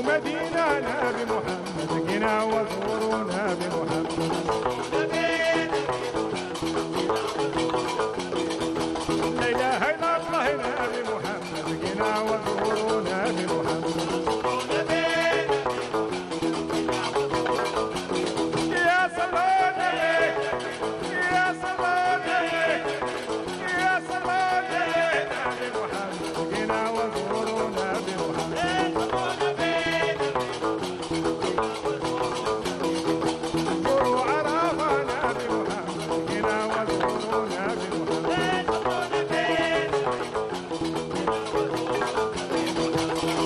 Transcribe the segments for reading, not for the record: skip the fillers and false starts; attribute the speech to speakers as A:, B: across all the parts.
A: مدينانا بمحمد جينا وزورونا بمحمد لا اله الا الله نبي محمد جينا وزورونا بمحمد يا صلاة يا صلاة يا صلاة نبي محمد جينا وزورونا بمحمد زوروا عرفنا بمحمد جينا وزورونا بمحمد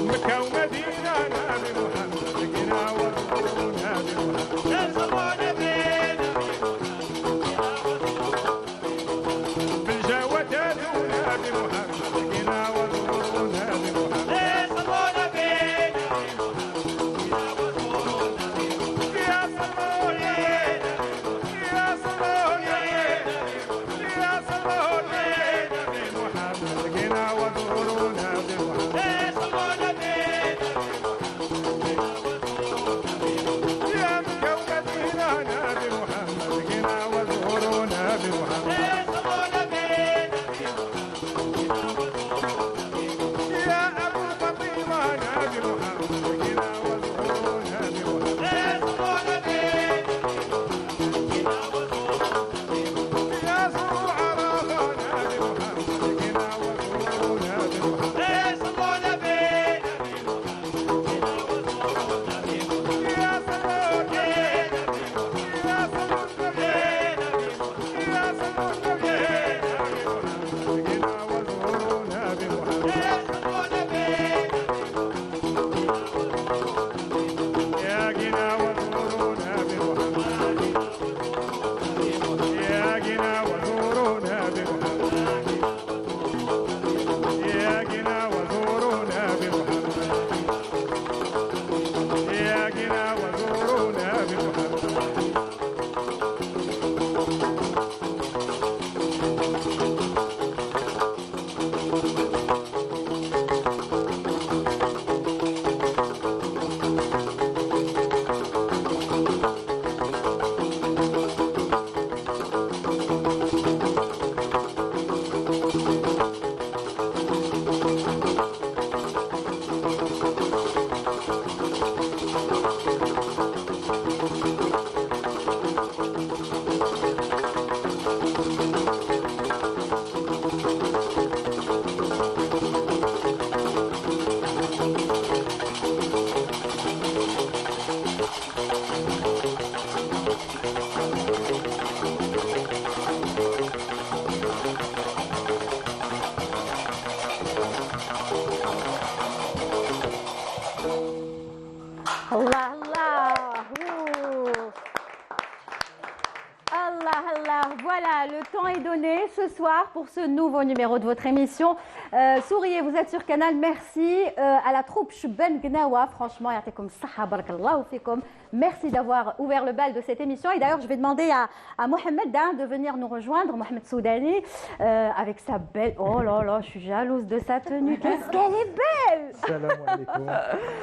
A: مكة ومدينة نبي محمد جينا وزورونا بمحمد بالجوة تدونا بمحمد جينا وزورونا بمحمد يا صلوات يا صلوات يا صلوات نبي محمد جينا وزورونا بمحمد يا مكة ومدينة نبي محمد جينا وزورونا بمحمد يا أبو فاطمة نبي محمد جينا وزورونا بمحمد يا زرع عرفة نبي محمد جينا وزورونا بمحمد يا صلوات يا صلوات يا صلوات جينا وزورونا بمحمد يا جينا وزورونا بمحمد يا جينا وزورونا بمحمد يا جينا وزورونا بمحمد يا جينا وزورونا بمحمد
B: Allah, Allah. Ouh. Allah, Allah. Voilà, le temps est donné ce soir pour ce nouveau numéro de votre émission. Souriez, vous êtes sur Canal. Merci à la troupe Chouben Gnawa. Franchement, ya'tikom saha, barakallahu fikum. Merci d'avoir ouvert le bal de cette émission. Et d'ailleurs, je vais demander à Mohamed de venir nous rejoindre, Mohamed Soudani, avec sa belle... Oh là là, je suis jalouse de sa tenue. Qu'est-ce qu'elle est belle!
A: السلام عليكم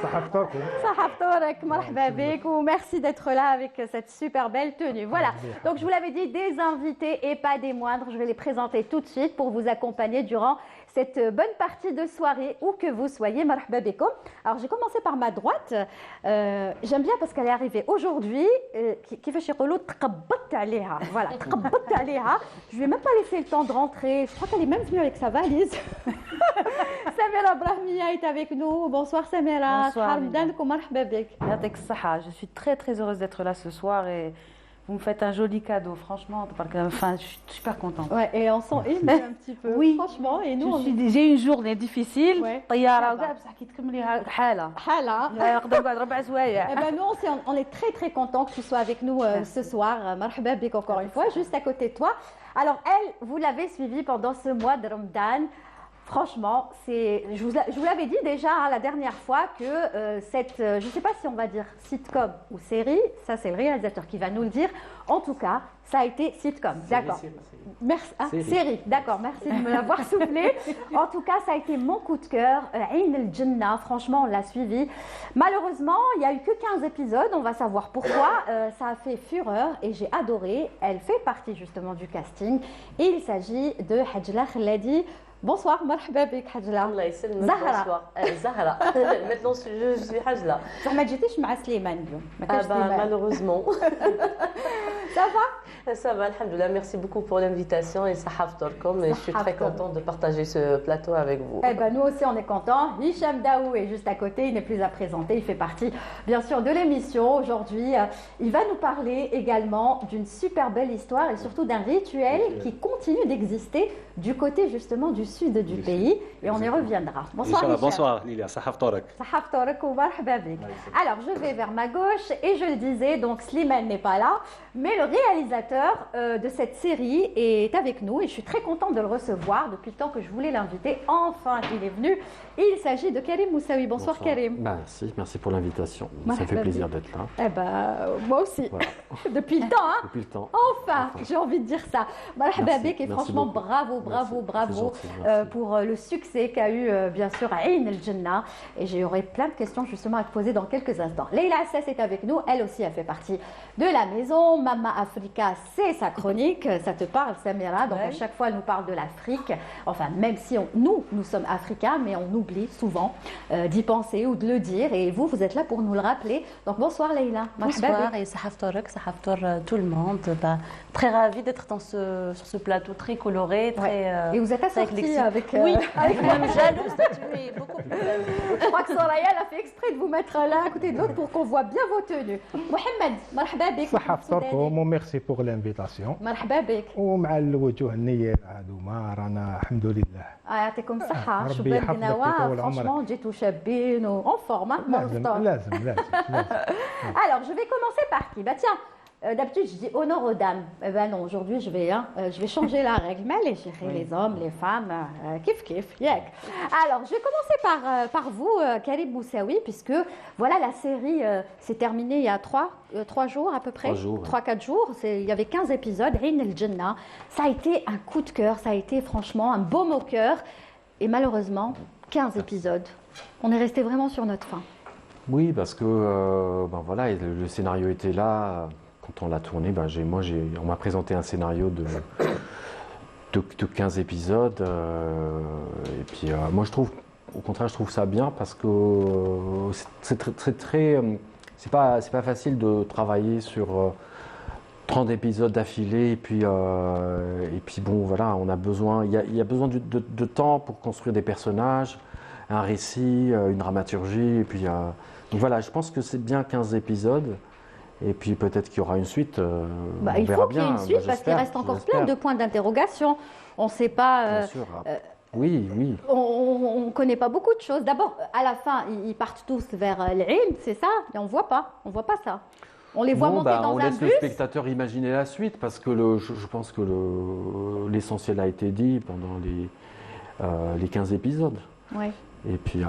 A: صحفتكم
B: Sahabtorek, marhaba bik, ou merci d'être là avec cette super belle tenue. Voilà, donc je vous l'avais dit, des invités et pas des moindres. Je vais les présenter tout de suite pour vous accompagner durant cette bonne partie de soirée, où que vous soyez. Marhaba bikoum. Alors j'ai commencé par ma droite. J'aime bien parce qu'elle est arrivée aujourd'hui. كيفاش يقولوا تقبضت عليها. Voilà, تقبضت عليها. Je lui ai même pas laissé le temps de rentrer. Je crois qu'elle est même venue avec sa valise. Samira Brahmia est avec nous. Bonsoir Samira.
C: Bonsoir.
B: Marhaba bik.
C: Yatek Saha, je suis très très heureuse d'être là ce soir et vous me faites un joli cadeau, franchement. Enfin, je suis super contente.
B: Ouais, et on s'en émeut un petit peu.
C: Oui.
B: Franchement, et nous,
C: J'ai une journée difficile.
B: Ouais.
C: طيارة وكاع بصح كي تكمليها حالة.
B: Hala.
C: نقدر نقعد 4 سوايع.
B: Eh ben nous, on est très très content que tu sois avec nous ce soir. Marhaba bik encore une fois, juste à côté de toi. Alors elle, vous l'avez suivie pendant ce mois de Ramadan. Franchement, je vous l'avais dit déjà la dernière fois que je ne sais pas si on va dire sitcom ou série, ça c'est le réalisateur qui va nous le dire. En tout cas, ça a été sitcom, d'accord. Merci. Ah, série, d'accord, merci de me l'avoir soufflé. En tout cas, ça a été mon coup de cœur. Ain el-Jannah, franchement, on l'a suivi. Malheureusement, il n'y a eu que 15 épisodes, on va savoir pourquoi. Ça a fait fureur et j'ai adoré. Elle fait partie justement du casting. Et il s'agit de Hajla Khaladi. Bonsoir, marhaba bik Hajla.
D: Allah يسلمك. Bonsoir. Zahra. Maintenant je suis Hajla.
B: ما جيتيش مع سليمان اليوم. ما كانش سليمان.
D: Malheureusement.
B: Ça va?
D: Ça va, alhamdoulilah. Merci beaucoup pour l'invitation et Sahaftorkom. Et je suis très contente de partager ce plateau avec vous.
B: Eh ben, nous aussi, on est contents. Hicham Daou est juste à côté, il n'est plus à présenter. Il fait partie, bien sûr, de l'émission. Aujourd'hui, il va nous parler également d'une super belle histoire et surtout d'un rituel qui continue d'exister du côté, justement, du sud du pays. Et on y reviendra. Bonsoir, Hicham.
E: Bonsoir, Lilia. Sahaftorek.
B: Sahaftorek ou marhaba bik. Alors, je vais vers ma gauche et je le disais, donc Slimane n'est pas là, mais le réalisateur de cette série est avec nous et je suis très contente de le recevoir depuis le temps que je voulais l'inviter. Enfin, il est venu. Il s'agit de Karim Moussaoui. Bonsoir, Karim.
F: Merci pour l'invitation. Ça fait plaisir d'être là.
B: Eh ben, moi aussi. Voilà. Depuis le temps, hein.
F: Depuis le temps.
B: Enfin, j'ai envie de dire ça. Marhaba bik et franchement, bravo pour le succès qu'a eu, bien sûr, Ain el-Jannah. Et j'aurai plein de questions justement à te poser dans quelques instants. Leïla Assas est avec nous. Elle aussi a fait partie de la maison. Mama Africa, c'est sa chronique. Ça te parle, Samira. Donc, à chaque fois, elle nous parle de l'Afrique. Enfin, même si nous sommes africains, mais on oublie souvent d'y penser ou de le dire. Et vous êtes là pour nous le rappeler. Donc, bonsoir, Leïla.
D: Bonsoir et Sahaftorek, Sahaftor tout le monde. Très ravie d'être sur ce plateau très coloré.
B: Et vous êtes assortie avec...
D: Oui, avec même jalouse. Tu es beaucoup plus jalouse.
B: Je crois que Soraya a fait exprès de vous mettre l'un à côté de l'autre pour qu'on voit bien vos tenues. Mohamed, marhaba bik.
A: صحفتكم وميرسي بور لانفيتاسيون.
B: مرحبا بك.
A: ومع الوجوه النير هذوما رانا الحمد لله.
B: يعطيكم الصحة. شباب بنوا franchement جيتوا شابين en forme.
A: لازم.
B: Alors, je vais commencer par qui? Bah tiens. D'habitude, je dis honneur aux dames. Eh ben non, aujourd'hui, je vais changer la règle. Mais allez gérer les hommes, les femmes, kiff, yak. Alors, je vais commencer par vous, Karim Moussaoui, puisque voilà, la série s'est terminée il y a 3 jours à peu près. 3-4 jours. Il y avait 15 épisodes. Ain el-Jannah. Ça a été un coup de cœur. Ça a été franchement un baume au cœur. Et malheureusement, 15 épisodes. On est resté vraiment sur notre faim.
F: Oui, parce que voilà, le scénario était là. Quand on l'a tourné, on m'a présenté un scénario de 15 épisodes. Et puis moi, au contraire, je trouve ça bien parce que c'est pas facile de travailler sur 30 épisodes d'affilée. Et puis bon, voilà, on a besoin, il y a besoin de temps pour construire des personnages, un récit, une dramaturgie. Et puis donc voilà, je pense que c'est bien 15 épisodes. Et puis peut-être qu'il y aura une suite.
B: Il faut qu'il y ait une suite parce qu'il reste encore plein de points d'interrogation. On ne sait pas.
F: Bien sûr. Oui.
B: On ne connaît pas beaucoup de choses. D'abord, à la fin, ils partent tous vers l'Ain, c'est ça? Et on ne voit pas ça. On les voit monter dans un bus.
F: On laisse le spectateur imaginer la suite parce que je pense que l'essentiel a été dit pendant les 15 épisodes.
B: Oui.
F: Et puis,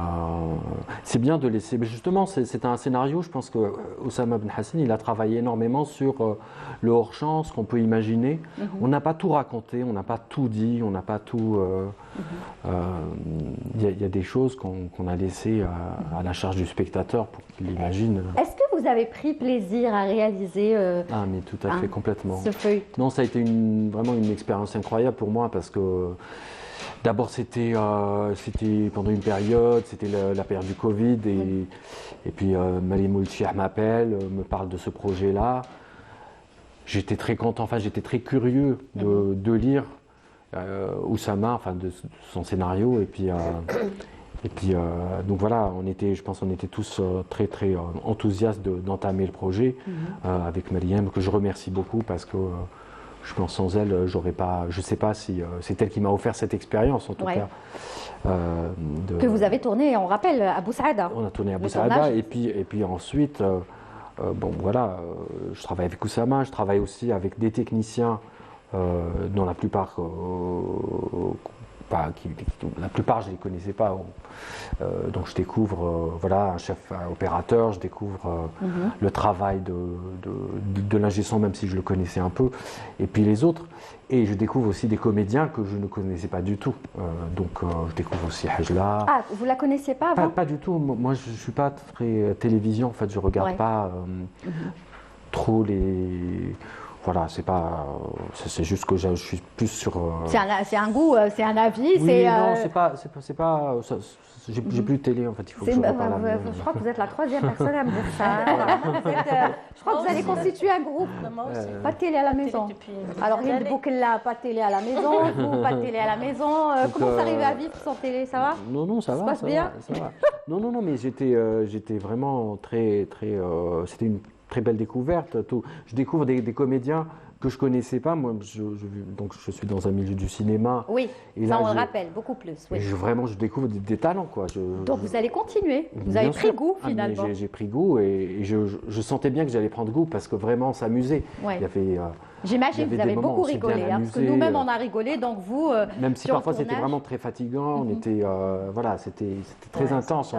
F: c'est bien de laisser. Mais justement, c'est un scénario. Je pense que Oussama Ben Hassan, il a travaillé énormément sur le hors-champ, ce qu'on peut imaginer. On n'a pas tout raconté, on n'a pas tout dit, on n'a pas tout. Il y a des choses qu'on a laissées à la charge du spectateur pour qu'il imagine.
B: Est-ce que vous avez pris plaisir à réaliser
F: mais tout à fait, complètement.
B: Ce feuilleton?
F: Non, ça a été vraiment une expérience incroyable pour moi parce que. D'abord, c'était pendant une période, c'était la période du Covid, et puis Malim Oulchiah m'appelle, me parle de ce projet-là. J'étais très content, j'étais très curieux de lire Oussama, de son scénario, et puis donc voilà, je pense qu'on était tous très très enthousiastes d'entamer le projet avec Mariam, que je remercie beaucoup parce que. Je pense sans elle, je ne sais pas si c'est elle qui m'a offert cette expérience en tout cas.
B: Que vous avez tourné, on rappelle, à Boussaada.
F: On a tourné à Boussaada et puis ensuite, je travaille avec Oussama, je travaille aussi avec des techniciens dont la plupart la plupart je ne les connaissais pas. Donc je découvre voilà, un chef opérateur, je découvre le travail de l'ingé son, même si je le connaissais un peu, et puis les autres. Et je découvre aussi des comédiens que je ne connaissais pas du tout. Je découvre aussi Hajla.
B: Ah, vous la connaissiez pas avant?
F: Pas du tout. Moi, je ne suis pas très télévision. En fait, je ne regarde pas trop les... Voilà, c'est juste que je suis plus sur...
B: C'est un goût, c'est un avis.
F: Oui, non, c'est pas j'ai plus de télé, en fait, il faut que je reparle.
B: Je crois que vous êtes la troisième personne à me dire ça. Je crois que vous allez constituer un groupe. Pas de télé à la maison. Alors, Hind Boukella, pas de télé à la maison. Vous, pas de télé à la maison. Comment vous arrivez à vivre sans télé? Ça va?
F: Non, ça va.
B: Ça se passe bien?
F: Ça va. Non, mais j'étais vraiment très... C'était une très belle découverte. Je découvre des comédiens que je ne connaissais pas. Moi, donc je suis dans un milieu du cinéma.
B: Oui,
F: et
B: ça
F: là,
B: on le rappelle, beaucoup plus. Oui.
F: Vraiment, je découvre des talents. Quoi.
B: Donc vous allez continuer. Vous avez pris goût finalement.
F: J'ai pris goût et je sentais bien que j'allais prendre goût parce que vraiment, on s'amusait.
B: Ouais.
F: Il y avait,
B: j'imagine que vous avez beaucoup rigolé, parce que nous-mêmes on a rigolé, donc vous...
F: même si parfois c'était vraiment très fatigant, on était, voilà, c'était très intense.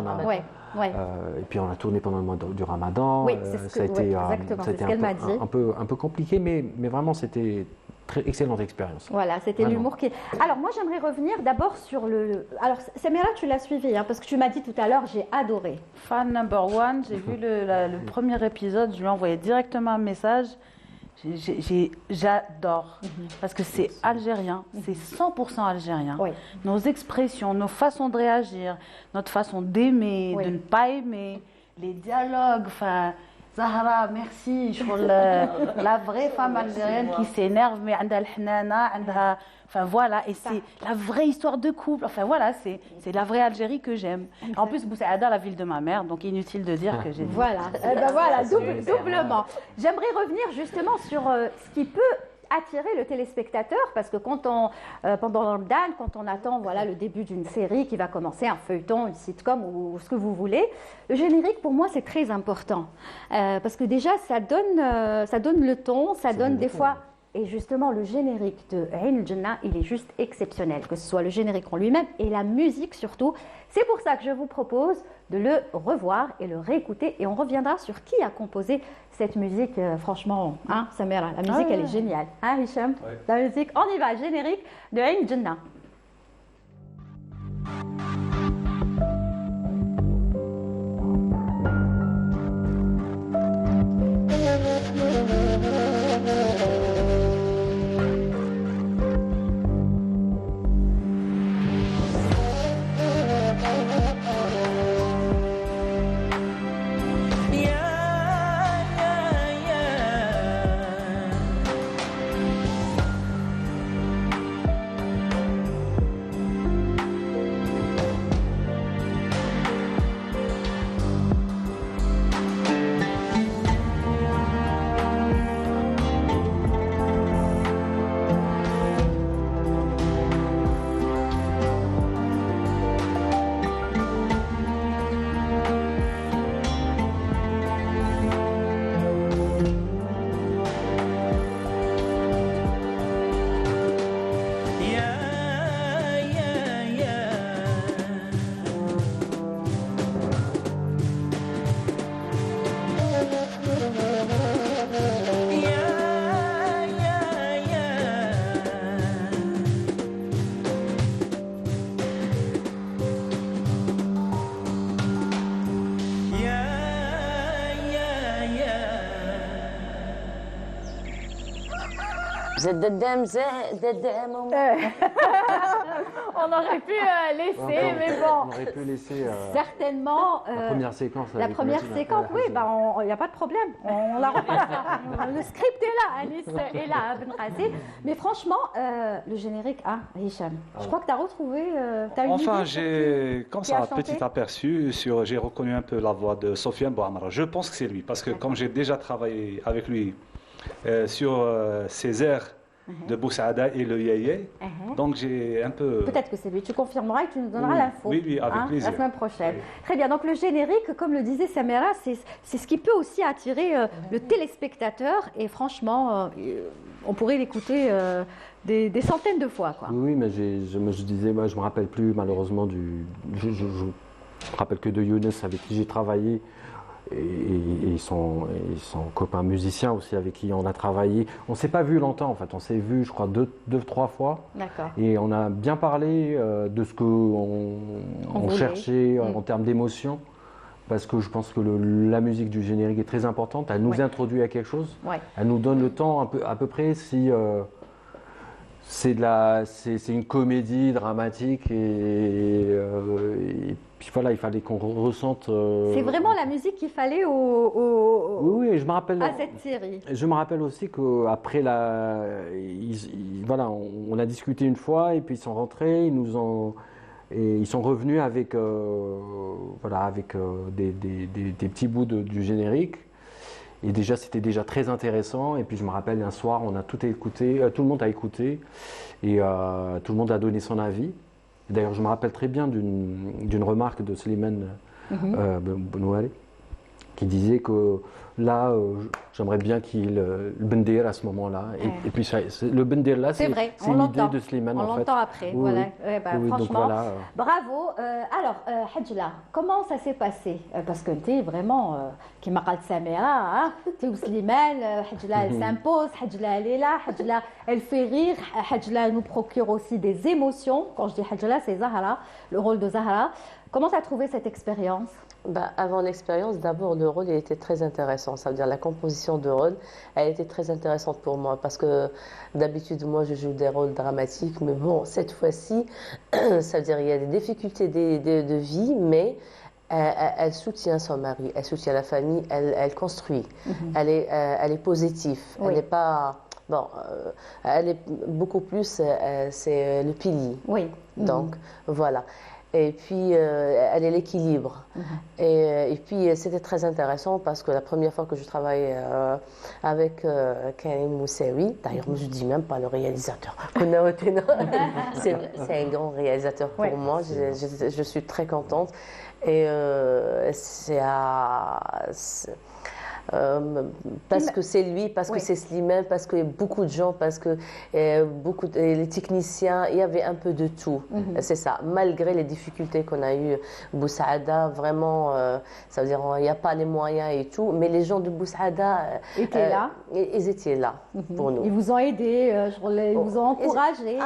F: Et puis on a tourné pendant le mois du Ramadan.
B: Oui, ça a été
F: un peu compliqué, mais vraiment c'était très excellente expérience.
B: Voilà, c'était l'humour qui... Alors moi j'aimerais revenir d'abord sur le... Alors Samira, tu l'as suivi, parce que tu m'as dit tout à l'heure, j'ai adoré.
C: Fan number one, j'ai vu le premier épisode, je lui ai envoyé directement un message. J'adore, parce que c'est algérien, c'est 100% algérien. Oui. Nos expressions, nos façons de réagir, notre façon d'aimer, de ne pas aimer, les dialogues, enfin... Zahra, merci. La vraie femme algérienne qui s'énerve, mais elle a le hnana, enfin voilà, et c'est la vraie histoire de couple. Enfin voilà, c'est la vraie Algérie que j'aime. En plus, Boussaïda, la ville de ma mère, donc inutile de dire que j'ai dit.
B: Voilà, doublement. J'aimerais revenir justement sur ce qui peut attirer le téléspectateur, parce que pendant le Ramadan, quand on attend le début d'une série qui va commencer, un feuilleton, une sitcom ou ce que vous voulez, le générique pour moi c'est très important, parce que déjà ça donne le ton, ça donne des fois... Et justement, le générique de Ain al-Jannah, il est juste exceptionnel, que ce soit le générique en lui-même et la musique surtout. C'est pour ça que je vous propose de le revoir et le réécouter. Et on reviendra sur qui a composé cette musique. Franchement, Samira, la musique, elle est géniale. Hein, Hicham? La musique, on y va, générique de Ain al-Jannah. On aurait pu laisser, mais bon.
F: On aurait pu laisser.
B: Certainement.
F: La première séquence.
B: La première séquence, oui, il n'y a pas de problème. On la repassera. Le script est là, Alice est là, Ben Razi. Mais franchement, le générique, Hicham, je crois que tu as retrouvé.
E: Enfin, j'ai comme ça un petit aperçu j'ai reconnu un peu la voix de Sofiane Bouamra. Je pense que c'est lui, parce que comme j'ai déjà travaillé avec lui sur ses airs de Boussaada et le Yéyé. Donc j'ai un peu...
B: Peut-être que c'est lui. Tu confirmeras et tu nous donneras l'info.
E: Oui, avec plaisir.
B: La semaine prochaine. Très bien. Donc le générique, comme le disait Samira, c'est ce qui peut aussi attirer le téléspectateur. Et franchement, on pourrait l'écouter des centaines de fois, quoi.
F: Oui, mais je disais, moi, je me rappelle plus malheureusement je me rappelle que de Younes avec qui j'ai travaillé. Et son copain musicien aussi avec qui on a travaillé. On ne s'est pas vu longtemps en fait, on s'est vu je crois deux, trois fois.
B: D'accord.
F: Et on a bien parlé de ce qu'on cherchait en termes d'émotion. Parce que je pense que la musique du générique est très importante. Elle nous introduit à quelque chose. Elle nous donne le temps à peu près si c'est une comédie dramatique et puis voilà, il fallait qu'on ressente.
B: C'est vraiment la musique qu'il fallait
F: oui, je me rappelle.
B: À cette série.
F: Je me rappelle aussi qu'après voilà, on a discuté une fois et puis ils sont rentrés, ils sont revenus avec des petits bouts du générique. Et déjà, c'était déjà très intéressant. Et puis, je me rappelle, un soir, on a tout écouté, tout le monde a écouté et tout le monde a donné son avis. D'ailleurs, je me rappelle très bien d'une remarque de Slimane Benouari qui disait que là, j'aimerais bien qu'il le Bendir à ce moment-là. Et puis, le Bendir là, c'est l'idée de Slimane.
B: On l'entend après.
F: Oui,
B: voilà.
F: Oui,
B: franchement,
F: voilà.
B: Bravo. Alors, Hadjla, comment ça s'est passé? Parce que tu es vraiment, qui m'a dit Samira, tu es Slimane, Hadjla elle s'impose, Hadjla elle est là, Hadjla elle fait rire, Hadjla nous procure aussi des émotions. Quand je dis Hadjla, c'est Zahra, le rôle de Zahra. Comment tu as trouvé cette expérience?
G: Avant l'expérience, d'abord, le rôle il était très intéressant. Ça veut dire la composition de rôle, elle était très intéressante pour moi parce que d'habitude, moi, je joue des rôles dramatiques. Mais bon, cette fois-ci, ça veut dire il y a des difficultés de vie, mais elle soutient son mari, elle soutient la famille, elle construit. Elle est positive.
B: Oui.
G: Elle n'est pas... Bon, elle est beaucoup plus... c'est le pilier.
B: Oui.
G: Donc, voilà. Et puis, elle est l'équilibre. Et puis, c'était très intéressant parce que la première fois que je travaillais avec Karim Moussaoui, d'ailleurs, je ne dis même pas le réalisateur. C'est un grand réalisateur pour moi. Je suis très contente. Et parce que c'est lui, parce que c'est Slimane, parce que beaucoup de gens, parce que les techniciens, il y avait un peu de tout. C'est ça. Malgré les difficultés qu'on a eues, Boussaada, vraiment, ça veut dire il n'y a pas les moyens et tout, mais les gens de Boussaada
B: étaient là.
G: Ils étaient là pour nous.
B: Ils vous ont aidé, ils vous ont encouragé.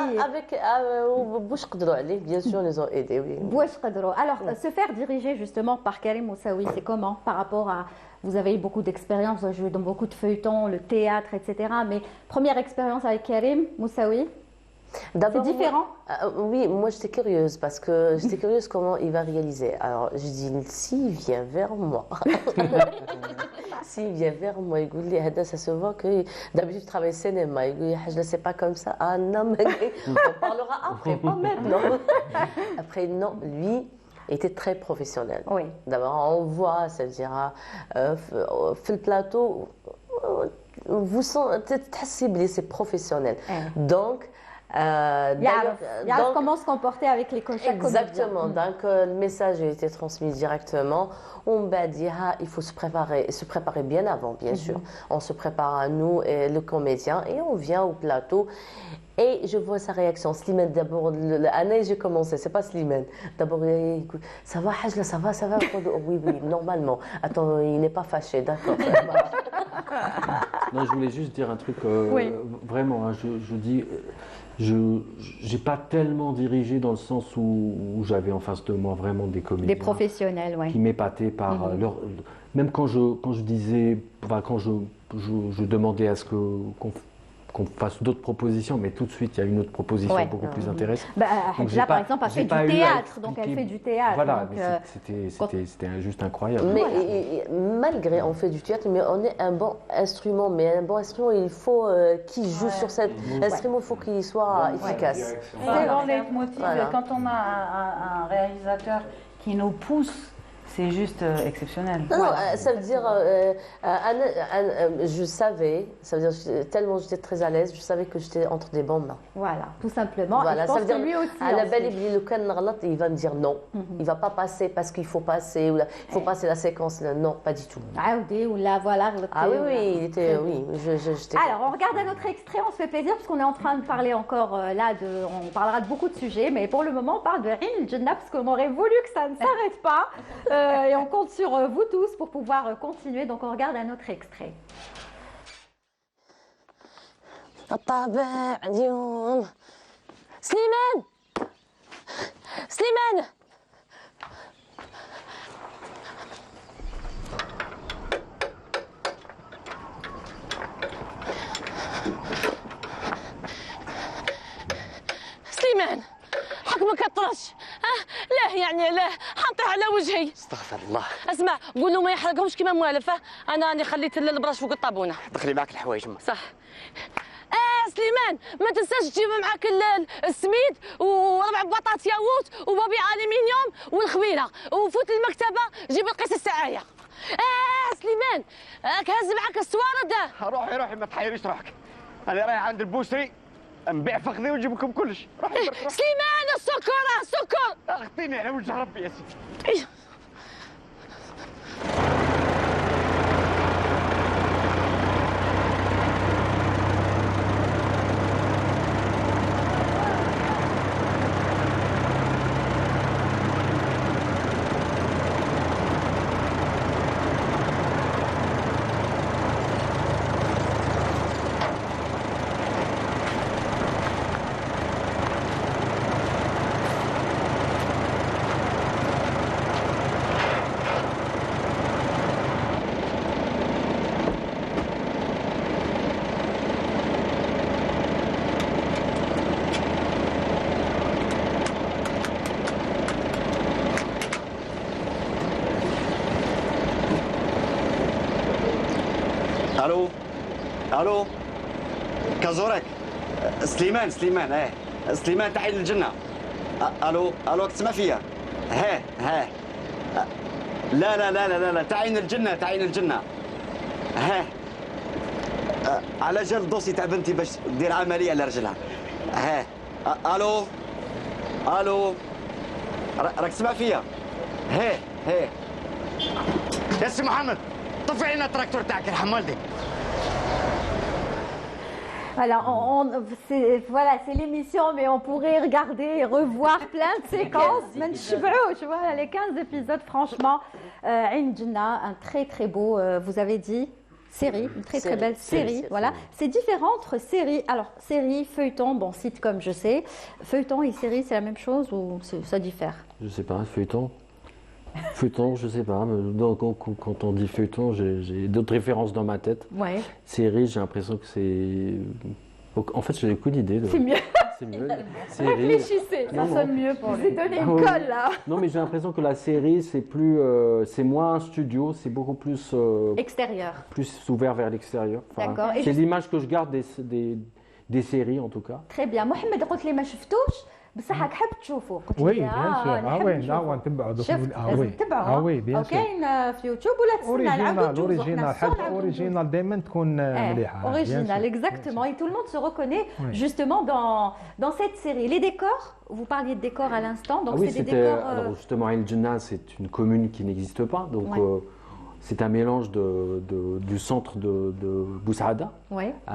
G: Bien sûr, ils nous ont aidés. Oui.
B: Alors, se faire diriger justement par Karim Moussaoui, c'est comment par rapport à... Vous avez eu beaucoup d'expérience, vous avez joué dans beaucoup de feuilletons, le théâtre, etc. Mais première expérience avec Karim Moussaoui, c'est différent?
G: Oui, moi j'étais curieuse parce que j'étais curieuse comment il va réaliser. Alors je dis, s'il vient vers moi, s'il vient vers moi, il dit, ça se voit que d'habitude je travaille au cinéma, il dit, je ne sais pas comme ça. Ah non, mais on parlera après, pas maintenant. Après, non, lui, était très professionnel.
B: Oui.
G: D'abord, on voit, c'est-à-dire, fait le plateau, vous sentez, c'est professionnel. Donc,
B: comment se comporter avec les coachs.
G: Exactement. Donc, le message a été transmis directement. On va dire, il faut se préparer bien avant, bien sûr. On se prépare à nous, et le comédien, et on vient au plateau. Et je vois sa réaction. Slimane, d'abord, Anna, j'ai commencé, c'est pas Slimane. D'abord, écoute, ça va, Hajla, ça va. Oui, normalement. Attends, il n'est pas fâché, d'accord.
F: Non, je voulais juste dire un truc, vraiment, hein, je dis, j'ai pas tellement dirigé dans le sens où j'avais en face de moi vraiment des comédiens.
B: Des professionnels,
F: qui m'épataient par leur... Même quand je disais, enfin, quand je demandais à ce qu'on fasse d'autres propositions, mais tout de suite, il y a une autre proposition beaucoup plus intéressante.
B: Hadjla, par exemple, a fait du théâtre, donc elle fait du théâtre.
F: Voilà, c'était juste incroyable.
G: Mais malgré, on fait du théâtre, mais on est un bon instrument. Mais un bon instrument, il faut qu'il joue sur cet instrument, il faut qu'il soit efficace.
C: C'est quand on a un réalisateur qui nous pousse, c'est juste exceptionnel.
G: Non, ça veut dire, je savais, ça veut dire tellement j'étais très à l'aise, je savais que j'étais entre des bonnes mains.
B: Voilà, tout simplement.
G: Voilà,
B: et je pense
G: ça veut dire,
B: que lui aussi.
G: à la belle, il va me dire non. Il va pas passer parce qu'il faut passer, ou il faut passer la séquence. Non, pas du tout.
B: Ou là, voilà.
G: Ah oui, il était, oui, j'étais.
B: Alors, on regarde un autre extrait, on se fait plaisir, parce qu'on est en train de parler encore on parlera de beaucoup de sujets, mais pour le moment, on parle de Ain el-Jannah, parce qu'on aurait voulu que ça ne s'arrête pas. Et on compte sur vous tous pour pouvoir continuer. Donc, on regarde un autre extrait.
G: الطابع اليوم سليمان سليمان سليمان حق ما كطرش لا يعني لا حطيه على وجهي
H: استغفر الله.
G: اسمع قول له ما يحرقهمش كيما موالفه انا راني خليت البراش فوق الطابونه
H: دخلي معك الحوايج ما.
G: صح. سليمان ما تنساش تجيب معك السميد وربع بطاط ياغوت وبابي الومنيوم والخميره وفوت المكتبه جيب القيس السعايه. سليمان هز معك السوارد.
H: روحي ما تحيريش روحك. انا رايح عند البوسري نبيع فخذي ونجيب لكم كلش. روحي
G: سليمان السكر
H: اغطيني على وجه ربي يا سيدي. الو كازورك سليمان سليمان تحية للجنة. الو تسمع فيا؟ ها لا تعين الجنة ها على جال الدوسي تاع بنتي باش دير عملية على رجلها. ها الو راك تسمع فيا؟ ها يا سي محمد طفي لنا التراكتور تاعك يرحم والديك.
B: Voilà, c'est l'émission, mais on pourrait regarder et revoir plein de séquences. Tu vois, les 15 épisodes, franchement, Ain el-Jannah, un très très beau, vous avez dit, série, une très très belle série. Voilà, c'est différent entre série. Alors, série, feuilleton, bon, sitcom, je sais. Feuilleton et série, c'est la même chose ou ça diffère?
F: Je sais pas, feuilleton. Feuilleton, je sais pas. Donc, quand on dit feuilleton, j'ai d'autres références dans ma tête.
B: Ouais.
F: Série, j'ai l'impression que c'est. En fait, j'ai aucune idée.
B: C'est mieux.
F: C'est mieux.
B: Réfléchissez, ça sonne mieux pour vous donner une colle là.
F: Non, mais j'ai l'impression que la série, c'est plus, c'est moins un studio, c'est beaucoup plus
B: extérieur.
F: Plus ouvert vers l'extérieur. Enfin,
B: d'accord.
F: C'est l'image que je garde des séries en tout cas.
B: Très bien. Mohamed, قلت لي ما شفتوش بصح راك حاب تشوفوا.
A: وي بيان سور وي لا نتبعوا
B: لازم تتبعوا.
A: وي بيان سور.
B: كاين في يوتيوب ولا تسنى نعاودوا
A: اوريجينال حاجه اوريجينال دائما تكون مليحه.
B: Original, exactement. Et tout le monde se reconnaît justement dans cette série. Les décors, vous parliez de décors à l'instant, donc c'est des décors.
F: Alors justement, Ain el-Jannah, c'est une commune qui n'existe pas, donc. C'est un mélange du centre de Boussaada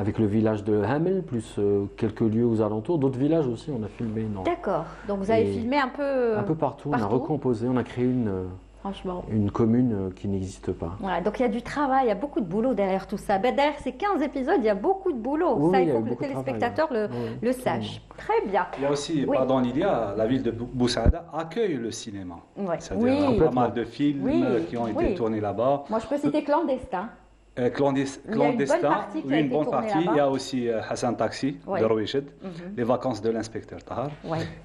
F: avec le village de Hamel, plus quelques lieux aux alentours. D'autres villages aussi, on a filmé.
B: D'accord. Donc vous avez filmé un peu...
F: Un peu partout. On a recomposé, on a créé une commune qui n'existe pas.
B: Voilà, donc il y a du travail, il y a beaucoup de boulot derrière tout ça. Ben, derrière ces 15 épisodes, il y a beaucoup de boulot.
F: Oui,
B: ça, il faut que le téléspectateur le sache. Très bien.
E: Il y a aussi, pardon Lydia, la ville de Boussaada accueille le cinéma. C'est-à-dire pas mal de films qui ont été tournés là-bas.
B: Moi, je peux citer Clandestin.
E: Clandestin, une bonne partie. Il y a aussi Hassan Taxi de Rouiched, Les vacances de l'inspecteur Tahar.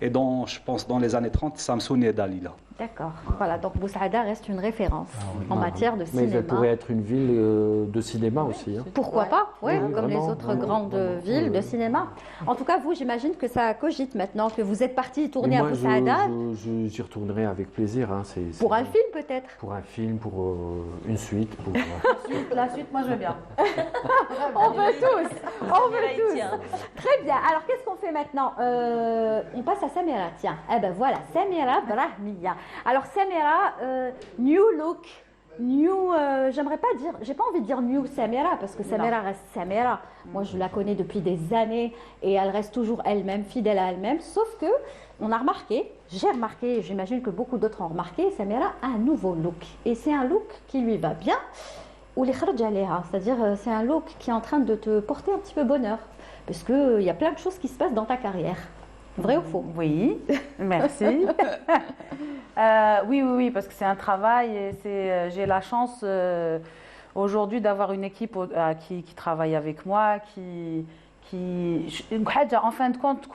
E: Et je pense dans les années 30, Samsoun et Dalila.
B: D'accord. Voilà, donc Boussaada reste une référence en matière de cinéma.
F: Mais elle pourrait être une ville de cinéma aussi. Hein.
B: Pourquoi pas, oui, comme
F: vraiment,
B: les autres grandes villes de cinéma. En tout cas, vous, j'imagine que ça cogite maintenant, que vous êtes parti tourner à Boussaada.
F: J'y retournerai avec plaisir. Hein.
B: Pour un film peut-être.
F: Pour un film, pour une suite. Pour,
C: La suite, moi je veux bien.
B: On veut tous. Très bien. Alors, qu'est-ce qu'on fait maintenant? On passe à Samira. Tiens, eh ben voilà, Samira Brahmiya. Alors, Samira, new look. New, j'aimerais pas dire, j'ai pas envie de dire new Samira parce que Samira reste Samira. Moi, je la connais depuis des années et elle reste toujours elle-même, fidèle à elle-même. Sauf que on a remarqué, j'ai remarqué, j'imagine que beaucoup d'autres ont remarqué, Samira a un nouveau look et c'est un look qui lui va bien. Ou les kharj alayha, c'est-à-dire c'est un look qui est en train de te porter un petit peu bonheur parce que il y a plein de choses qui se passent dans ta carrière. Vrai ou faux?
C: Oui, merci. Oui, parce que c'est un travail et j'ai la chance aujourd'hui d'avoir une équipe qui travaille avec moi, en fin de compte,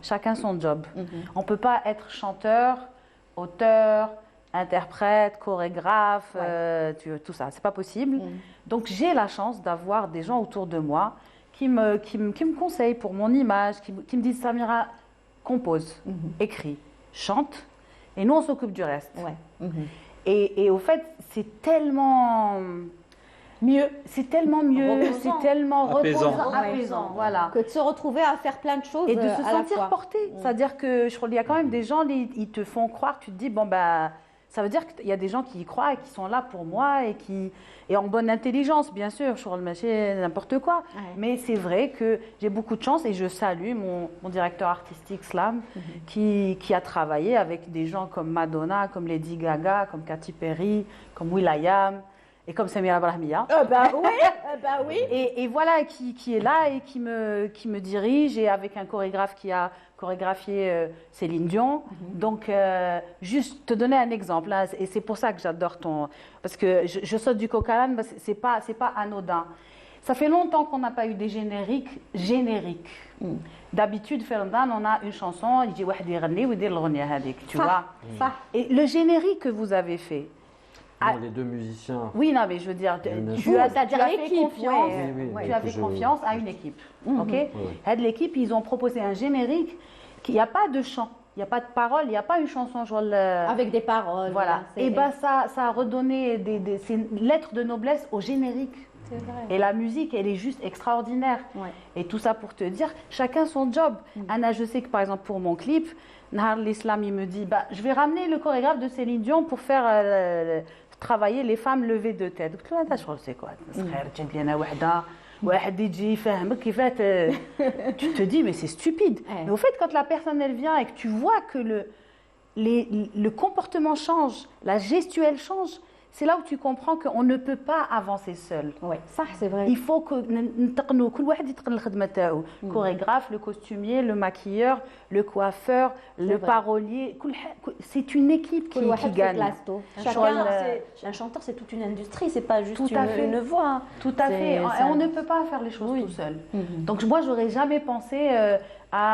C: chacun son job. On ne peut pas être chanteur, auteur, interprète, chorégraphe, tout ça, c'est pas possible. Donc j'ai la chance d'avoir des gens autour de moi qui me conseillent pour mon image, qui me disent Samira, compose, écrit, chante, et nous on s'occupe du reste. Et au fait, c'est tellement mieux, c'est tellement apaisant, voilà.
B: Que de se retrouver à faire plein de choses
C: et de se
B: à la
C: sentir
B: fois.
C: porté. C'est-à-dire que je crois qu'il y a quand même des gens, ils te font croire, tu te dis bon bah ça veut dire qu'il y a des gens qui y croient et qui sont là pour moi et en bonne intelligence, bien sûr, sur le marché, n'importe quoi. Mais c'est vrai que j'ai beaucoup de chance et je salue mon directeur artistique, Slam, qui a travaillé avec des gens comme Madonna, comme Lady Gaga, comme Katy Perry, comme will.i.am et comme Samira Brahmiya.
B: Oui.
C: Et voilà, qui est là et qui me dirige, et avec un chorégraphe qui a chorégraphié Céline Dion. Donc, juste te donner un exemple, hein, et c'est pour ça que j'adore parce que je saute du coq à l'âne, c'est pas anodin. Ça fait longtemps qu'on n'a pas eu des génériques. D'habitude, Ferdan, on a une chanson, il dit tu vois. Et le générique que vous avez fait,
F: les deux musiciens.
C: Oui, non, mais je veux dire, tu as fait confiance, tu as fait confiance à une équipe. Ok. L'équipe, ils ont proposé un générique qui n'y a pas de chant, il n'y a pas de paroles, il n'y a pas une chanson genre
B: avec des paroles.
C: Voilà. Et ben ça a redonné ces lettres de noblesse au générique.
B: C'est vrai.
C: Et la musique, elle est juste extraordinaire. Et tout ça pour te dire, chacun son job. Anna, je sais que par exemple pour mon clip, Nahar l'Islam, il me dit, bah, je vais ramener le chorégraphe de Céline Dion pour faire travailler les femmes levées de tête. قلت له هذا شغل سي كوا صغير تجيب لنا واحد يجي يفهمك كيفاش tu te dis mais c'est stupide. Mais au fait quand la personne elle vient et que tu vois que le comportement change, la gestuelle change, c'est là où tu comprends qu'on ne peut pas avancer seul.
B: Oui, ça c'est vrai.
C: Il faut que le chorégraphe, le costumier, le maquilleur, le coiffeur, le parolier, c'est une équipe qui gagne.
D: Un chanteur, c'est toute une industrie, c'est pas juste une voix.
C: Tout à fait. On ne peut pas faire les choses tout seul. Donc moi, j'aurais jamais pensé à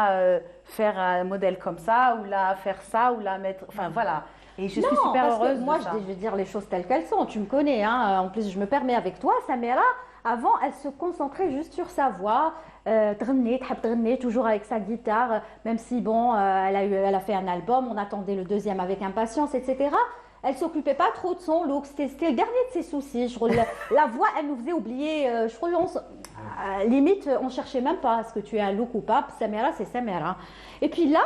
C: faire un modèle comme ça, ou là faire ça, ou là mettre. Enfin voilà. Et je suis super heureuse.
B: Moi, je vais dire les choses telles qu'elles sont. Tu me connais, hein. En plus, je me permets avec toi. Samira, avant, elle se concentrait juste sur sa voix. Tغني, toujours avec sa guitare. Même si, bon, elle a fait un album, on attendait le deuxième avec impatience, etc. Elle ne s'occupait pas trop de son look. C'était le dernier de ses soucis. La voix, elle nous faisait oublier. Limite, on ne cherchait même pas est-ce que tu as un look ou pas. Samira, c'est Samira. Et puis là,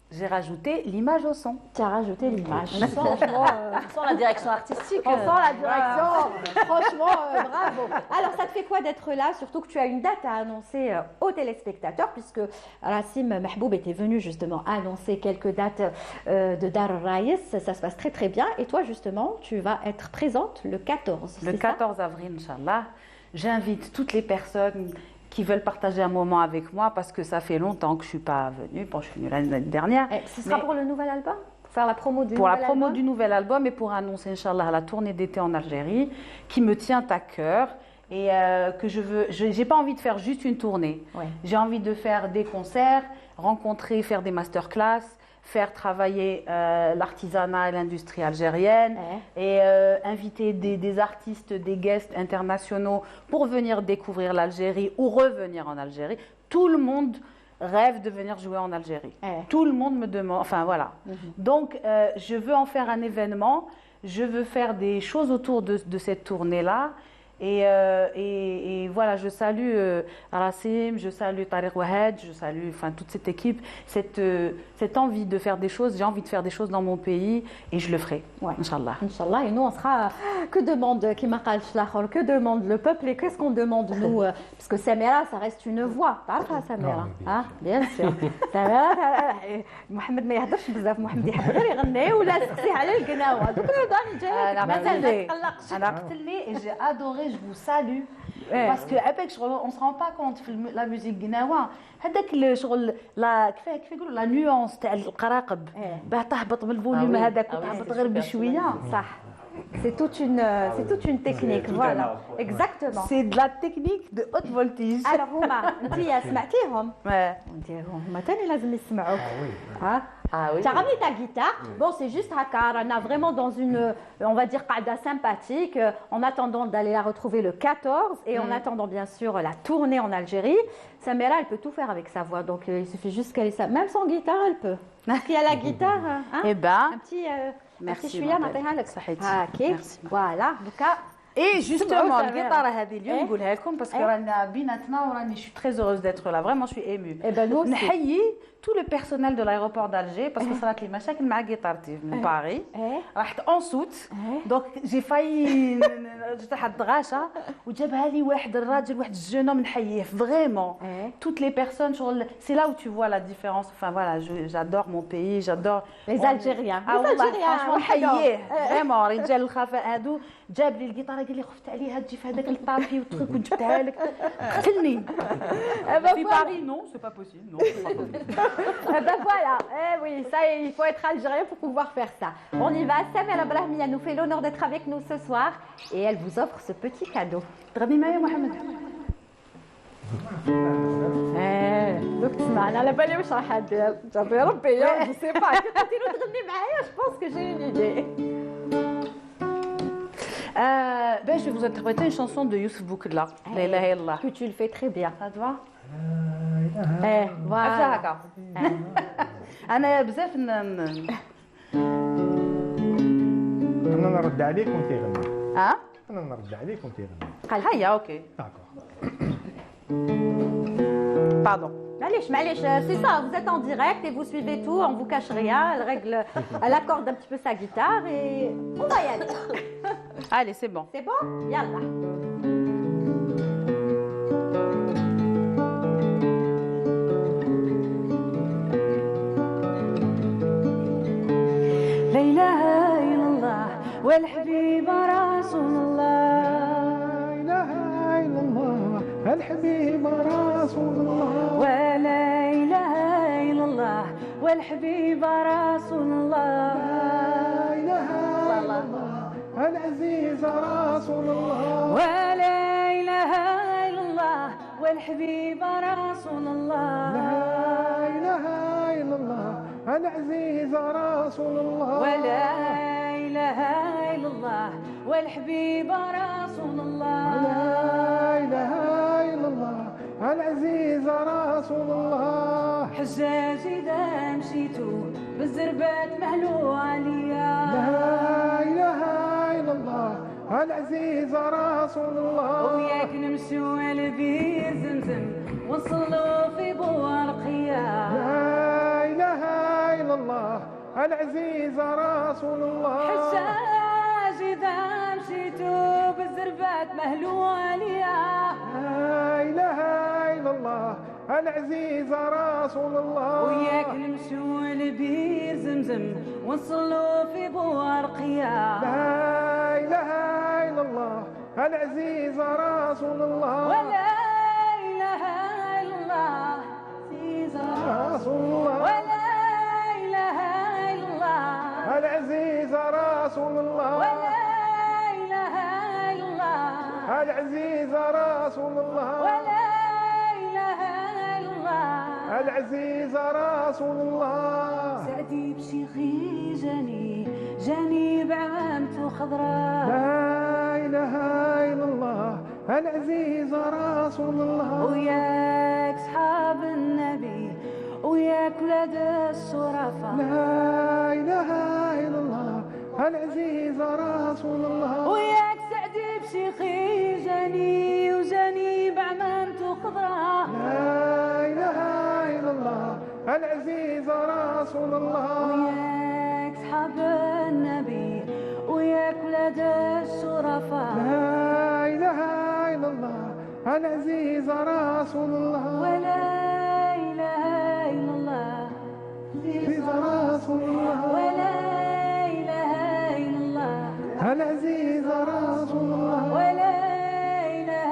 C: j'ai rajouté l'image au son.
B: Tu as rajouté l'image.
D: Franchement, on sent la direction artistique.
B: On sent la direction. Franchement, bravo. Alors, ça te fait quoi d'être là? Surtout que tu as une date à annoncer aux téléspectateurs, puisque Rassim Mahboub était venu justement annoncer quelques dates de Dar al-Raïs. Ça se passe très très bien. Et toi, justement, tu vas être présente le 14.
C: Le 14 avril, Inch'Allah. J'invite toutes les personnes qui veulent partager un moment avec moi, parce que ça fait longtemps que je ne suis pas venue. Bon, je suis venue l'année dernière.
B: Ce sera pour le nouvel album? Pour faire la promo du
C: nouvel album? Pour la promo
B: album?
C: du nouvel album et pour annoncer, Inch'Allah, la tournée d'été en Algérie, qui me tient à cœur et que je veux. Je n'ai pas envie de faire juste une tournée. J'ai envie de faire des concerts, rencontrer, faire des masterclass, faire travailler l'artisanat et l'industrie algérienne et inviter des artistes, des guests internationaux pour venir découvrir l'Algérie ou revenir en Algérie. Tout le monde rêve de venir jouer en Algérie. Tout le monde me demande, enfin voilà. Donc je veux en faire un événement, je veux faire des choses autour de cette tournée-là. Et voilà, je salue Rassim, je salue Tariq Wahed, je salue toute cette équipe, cette envie de faire des choses. J'ai envie de faire des choses dans mon pays et je le ferai, Inch'Allah.
B: Inch'Allah, et nous on sera, que demande que demande le peuple et qu'est-ce qu'on demande nous parce que Samira, ça reste une voix, pas Samira, hein, bien sûr. Samira, Mohamed ما يهضرش بزاف, Mohamed يحب غير يغني ولا سقسي على القناوه دوك راني جايه مازال ما تقلقش.
C: انا قتلني et j'ai adoré, je vous salue parce que avec on se rend pas compte la musique guinawa هذاك الشغل كيف يقولوا لا نيونس تاع القراقب باه تهبط بالفوليوم هذاك وتهبط غير بشويه صح.
B: C'est toute une technique, voilà. Exactement.
C: C'est de la technique de haute voltige.
B: Alors هما انت سمعتيهم؟ هما ثاني لازم يسمعوك. Ah oui. Tu as ramené ta guitare. Bon, c'est juste Hakar. On a vraiment dans une, on va dire, qada sympathique. En attendant d'aller la retrouver le 14 et en attendant bien sûr la tournée en Algérie, Samira, elle peut tout faire avec sa voix. Donc il suffit juste qu'elle ait ça. Même sans guitare, elle peut. Parce qu'il y a la guitare. Hein,
C: eh ben,
B: un petit.
C: Merci.
B: Merci. Voilà. Donc,
C: et justement, القطارة هذه اليوم نقولها لكم parce que رانا بيناتنا وراني je suis très heureuse d'être là. Vraiment, je suis émue.
B: Eh ben nous aussi.
C: نحيي tout le personnel de l'aéroport d'Alger parce que صارت لي مشاكل مع قطارتي من باريس. رحت en soute. Donc j'ai failli جيت حد غاشة وجابها لي واحد الراجل واحد الجنوم نحييه vraiment. Toutes les personnes c'est là où tu vois la différence. Enfin voilà, j'adore mon pays, j'adore
B: les Algériens.
C: Ah والله franchement نحييه vraiment رجال الخفاء هادو جاب لي القطارة قال لي خفت عليها تجي في هذاك الطابي وتخرج وجبتها لك قتلني. في باريس non, c'est pas possible. Non, c'est pas possible.
B: Ben voilà, oui, ça il faut être algérien pour pouvoir faire ça. On y va, Samira Brahmia nous fait l'honneur d'être avec nous ce soir et elle vous offre ce petit cadeau.
C: تغني معايا محمد.
B: دوك تسمعنا على بالي واش راح دير. جابي ربي جو سي با كي قلتي له تغني معايا جو بونس كو جي اون ايدي.
C: Je vais vous interpréter une chanson de Youssouf Boukdla, La ilaha illallah.
B: Que tu le fais très bien.
C: Ça te va?
B: Voilà.
C: هكا. أنا بزاف
A: أنا نرد عليك وأنت غني. أنا نرد عليك وأنت غني.
C: هيا أوكي. Pardon.
B: معليش, c'est ça, vous êtes en direct et vous suivez tout, on vous cache rien, elle accorde un petit peu sa guitare et on va y aller.
C: Allez, c'est bon.
B: C'est bon? Yallah.
C: لا إله إلا الله والحبيب رسول الله.
A: لا إله إلا الله الحبيب رسول الله.
C: ولا إله إلا الله والحبيب رسول الله.
A: لا إله إلا الله العزيز رسول الله.
C: ولا إله إلا الله والحبيب رسول الله.
A: لا إله إلا الله العزيز رسول الله.
C: ولا إله إلا الله والحبيب رسول الله.
A: لا إله إلا الله العزيز رسول الله.
C: حجاج إذا مشيتو بالزربات مهلو عليا.
A: لا إله إلا الله العزيز رسول الله.
C: وياك نمشيو لبير زمزم ونصلوا في بوارقيا.
A: لا إله إلا الله العزيز رسول الله.
C: حجاج إذا مشيتو بالزربات مهلو عليا.
A: لا إله إلا الله العزيز رسول الله.
C: وياك نمشيو لبير زمزم ونصلوا في بوارقيا.
A: لا إله إلا الله العزيز رسول الله.
C: ولا إله إلا الله عزيز
A: رسول الله.
C: ولا إله إلا الله
A: العزيز رسول الله.
C: ولا إله إلا الله
A: العزيز رسول الله.
C: ولا إله إلا الله
A: العزيز رسول الله
C: سعدي بشيخي جاني بعمامته خضراء
A: لا إله إلا الله العزيز رسول الله
C: وياك صحاب النبي وياك ولاد الشرفاء
A: لا إله إلا الله العزيز رسول الله
C: وياك سعدي بشيخي جاني بعمامته خضراء
A: لا إله إلا الله العزيز رسول الله
C: وياك صحاب النبي وياك ولاد الشرفاء
A: لا إله إلا الله العزيز رسول الله
C: ولا إله إلا الله
A: العزيز رسول الله
C: ولا إله إلا الله
A: العزيز رسول الله
C: ولا إله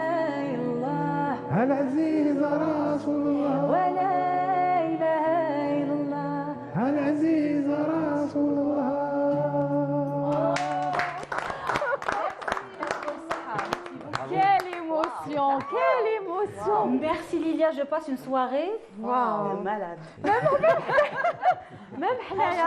C: إلا الله
A: العزيز رسول الله
C: ولا إله إلا الله
A: العزيز رسول الله
B: Quelle émotion, quelle émotion.
C: Merci Lilia, je passe une soirée malade.
B: Même حنايا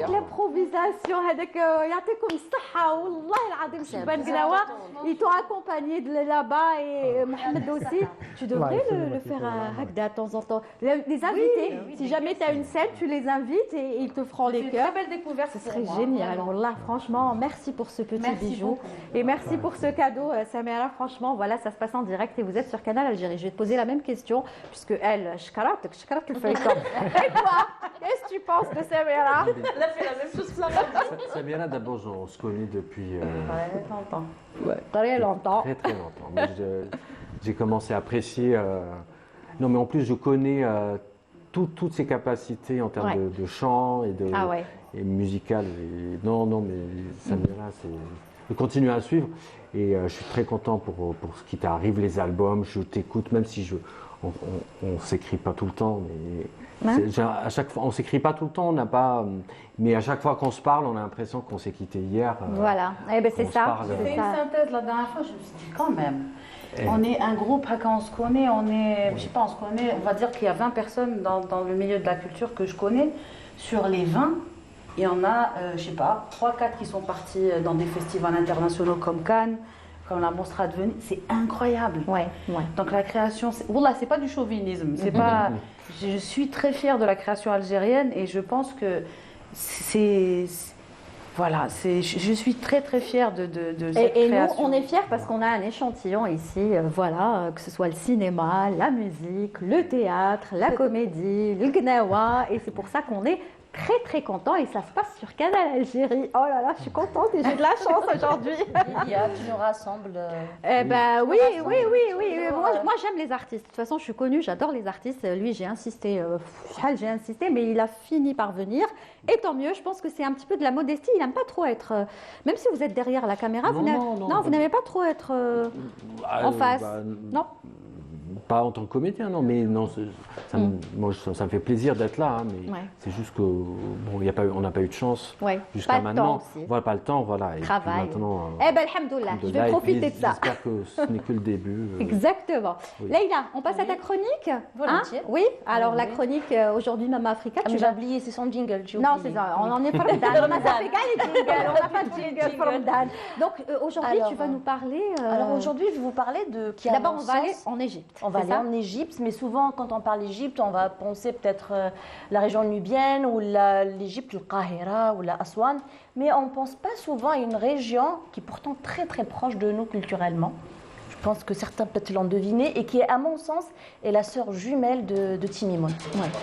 B: l'improvisation هذاك يعطيكم الصحة والله العظيم شبان قلاوة ils t'ont accompagné de là-bas et Mohamed aussi tu devrais le faire هكذا de temps en temps les invités si jamais tu as une scène tu les invites et ils te feront les cœurs.
C: Très belle découverte,
B: ce serait génial. Wallah, franchement merci pour ce petit bijou et merci pour ce cadeau Samira. Franchement voilà, ça se passe en direct et vous êtes sur Canal Algérie. Je vais te poser la même question puisque elle شكرت le feuilleton. Et toi, qu'est-ce que tu penses de Samira?
D: Elle a fait la même chose que la même.
F: Samira, d'abord, on se connaît depuis
B: Très longtemps.
F: Très longtemps. Mais j'ai commencé à apprécier. Non, mais en plus, je connais toutes ses capacités en termes de chant et musical. Et non, mais Samira, je continue à suivre et je suis très content pour ce qui t'arrive, les albums. Je t'écoute, même si on s'écrit pas tout le temps, mais à chaque fois, on s'écrit pas tout le temps, on n'a pas, mais à chaque fois qu'on se parle, on a l'impression qu'on s'est quitté hier.
B: Voilà, eh ben c'est ça.
C: J'ai fait une synthèse la dernière fois, je me suis dit quand même, on est un groupe, quand on se connaît, je sais pas, on se connaît, on va dire qu'il y a 20 personnes dans le milieu de la culture que je connais. Sur les 20, il y en a, je sais pas, 3-4 qui sont partis dans des festivals internationaux comme Cannes, comme la Mostra de Venise, c'est incroyable. Donc la création, c'est pas du chauvinisme, c'est pas. Je suis très fière de la création algérienne et je pense que je suis très très fière de cette création.
B: Et nous, on est fiers parce qu'on a un échantillon ici, que ce soit le cinéma, la musique, le théâtre, la comédie, le gnawa, et c'est pour ça qu'on est très très content et ça se passe sur Canal Algérie. Oh là là, je suis contente et j'ai de la chance aujourd'hui.
D: Lilia, tu nous rassembles.
B: Oui. Moi j'aime les artistes. De toute façon, je suis connue, j'adore les artistes. Lui, j'ai insisté, mais il a fini par venir. Et tant mieux, je pense que c'est un petit peu de la modestie. Il n'aime pas trop être, même si vous êtes derrière la caméra, vous n'aimez pas trop être en face. Non.
F: Pas en tant que comédien, non, mais non, moi, ça me fait plaisir d'être là, mais c'est juste que on n'a pas eu de chance jusqu'à maintenant. Voilà, pas le temps, voilà. Et
B: travail.
F: Maintenant,
B: alhamdoulilah, je vais profiter de ça.
F: J'espère que ce n'est que le début.
B: Exactement. Leïla, on passe à ta chronique.
D: Volontiers.
B: Oui. Alors la chronique aujourd'hui, Mama Africa.
D: Tu vas oublier, c'est son jingle.
B: Non, c'est ça. On en est pas Ramadan. Ça fait gagner les jingles. On n'a pas de jingle pour Ramadan. Donc aujourd'hui, tu vas nous parler.
D: Alors aujourd'hui, je vais vous parler de.
B: D'abord, on va aller en Égypte.
D: On va aller en Égypte, mais souvent quand on parle d'Égypte, on va penser peut-être la région nubienne ou l'Égypte, le Qahira ou la Aswan, mais on ne pense pas souvent à une région qui est pourtant très très proche de nous culturellement. Je pense que certains peut-être l'ont deviné et qui, à mon sens, est la sœur jumelle de Timimoun.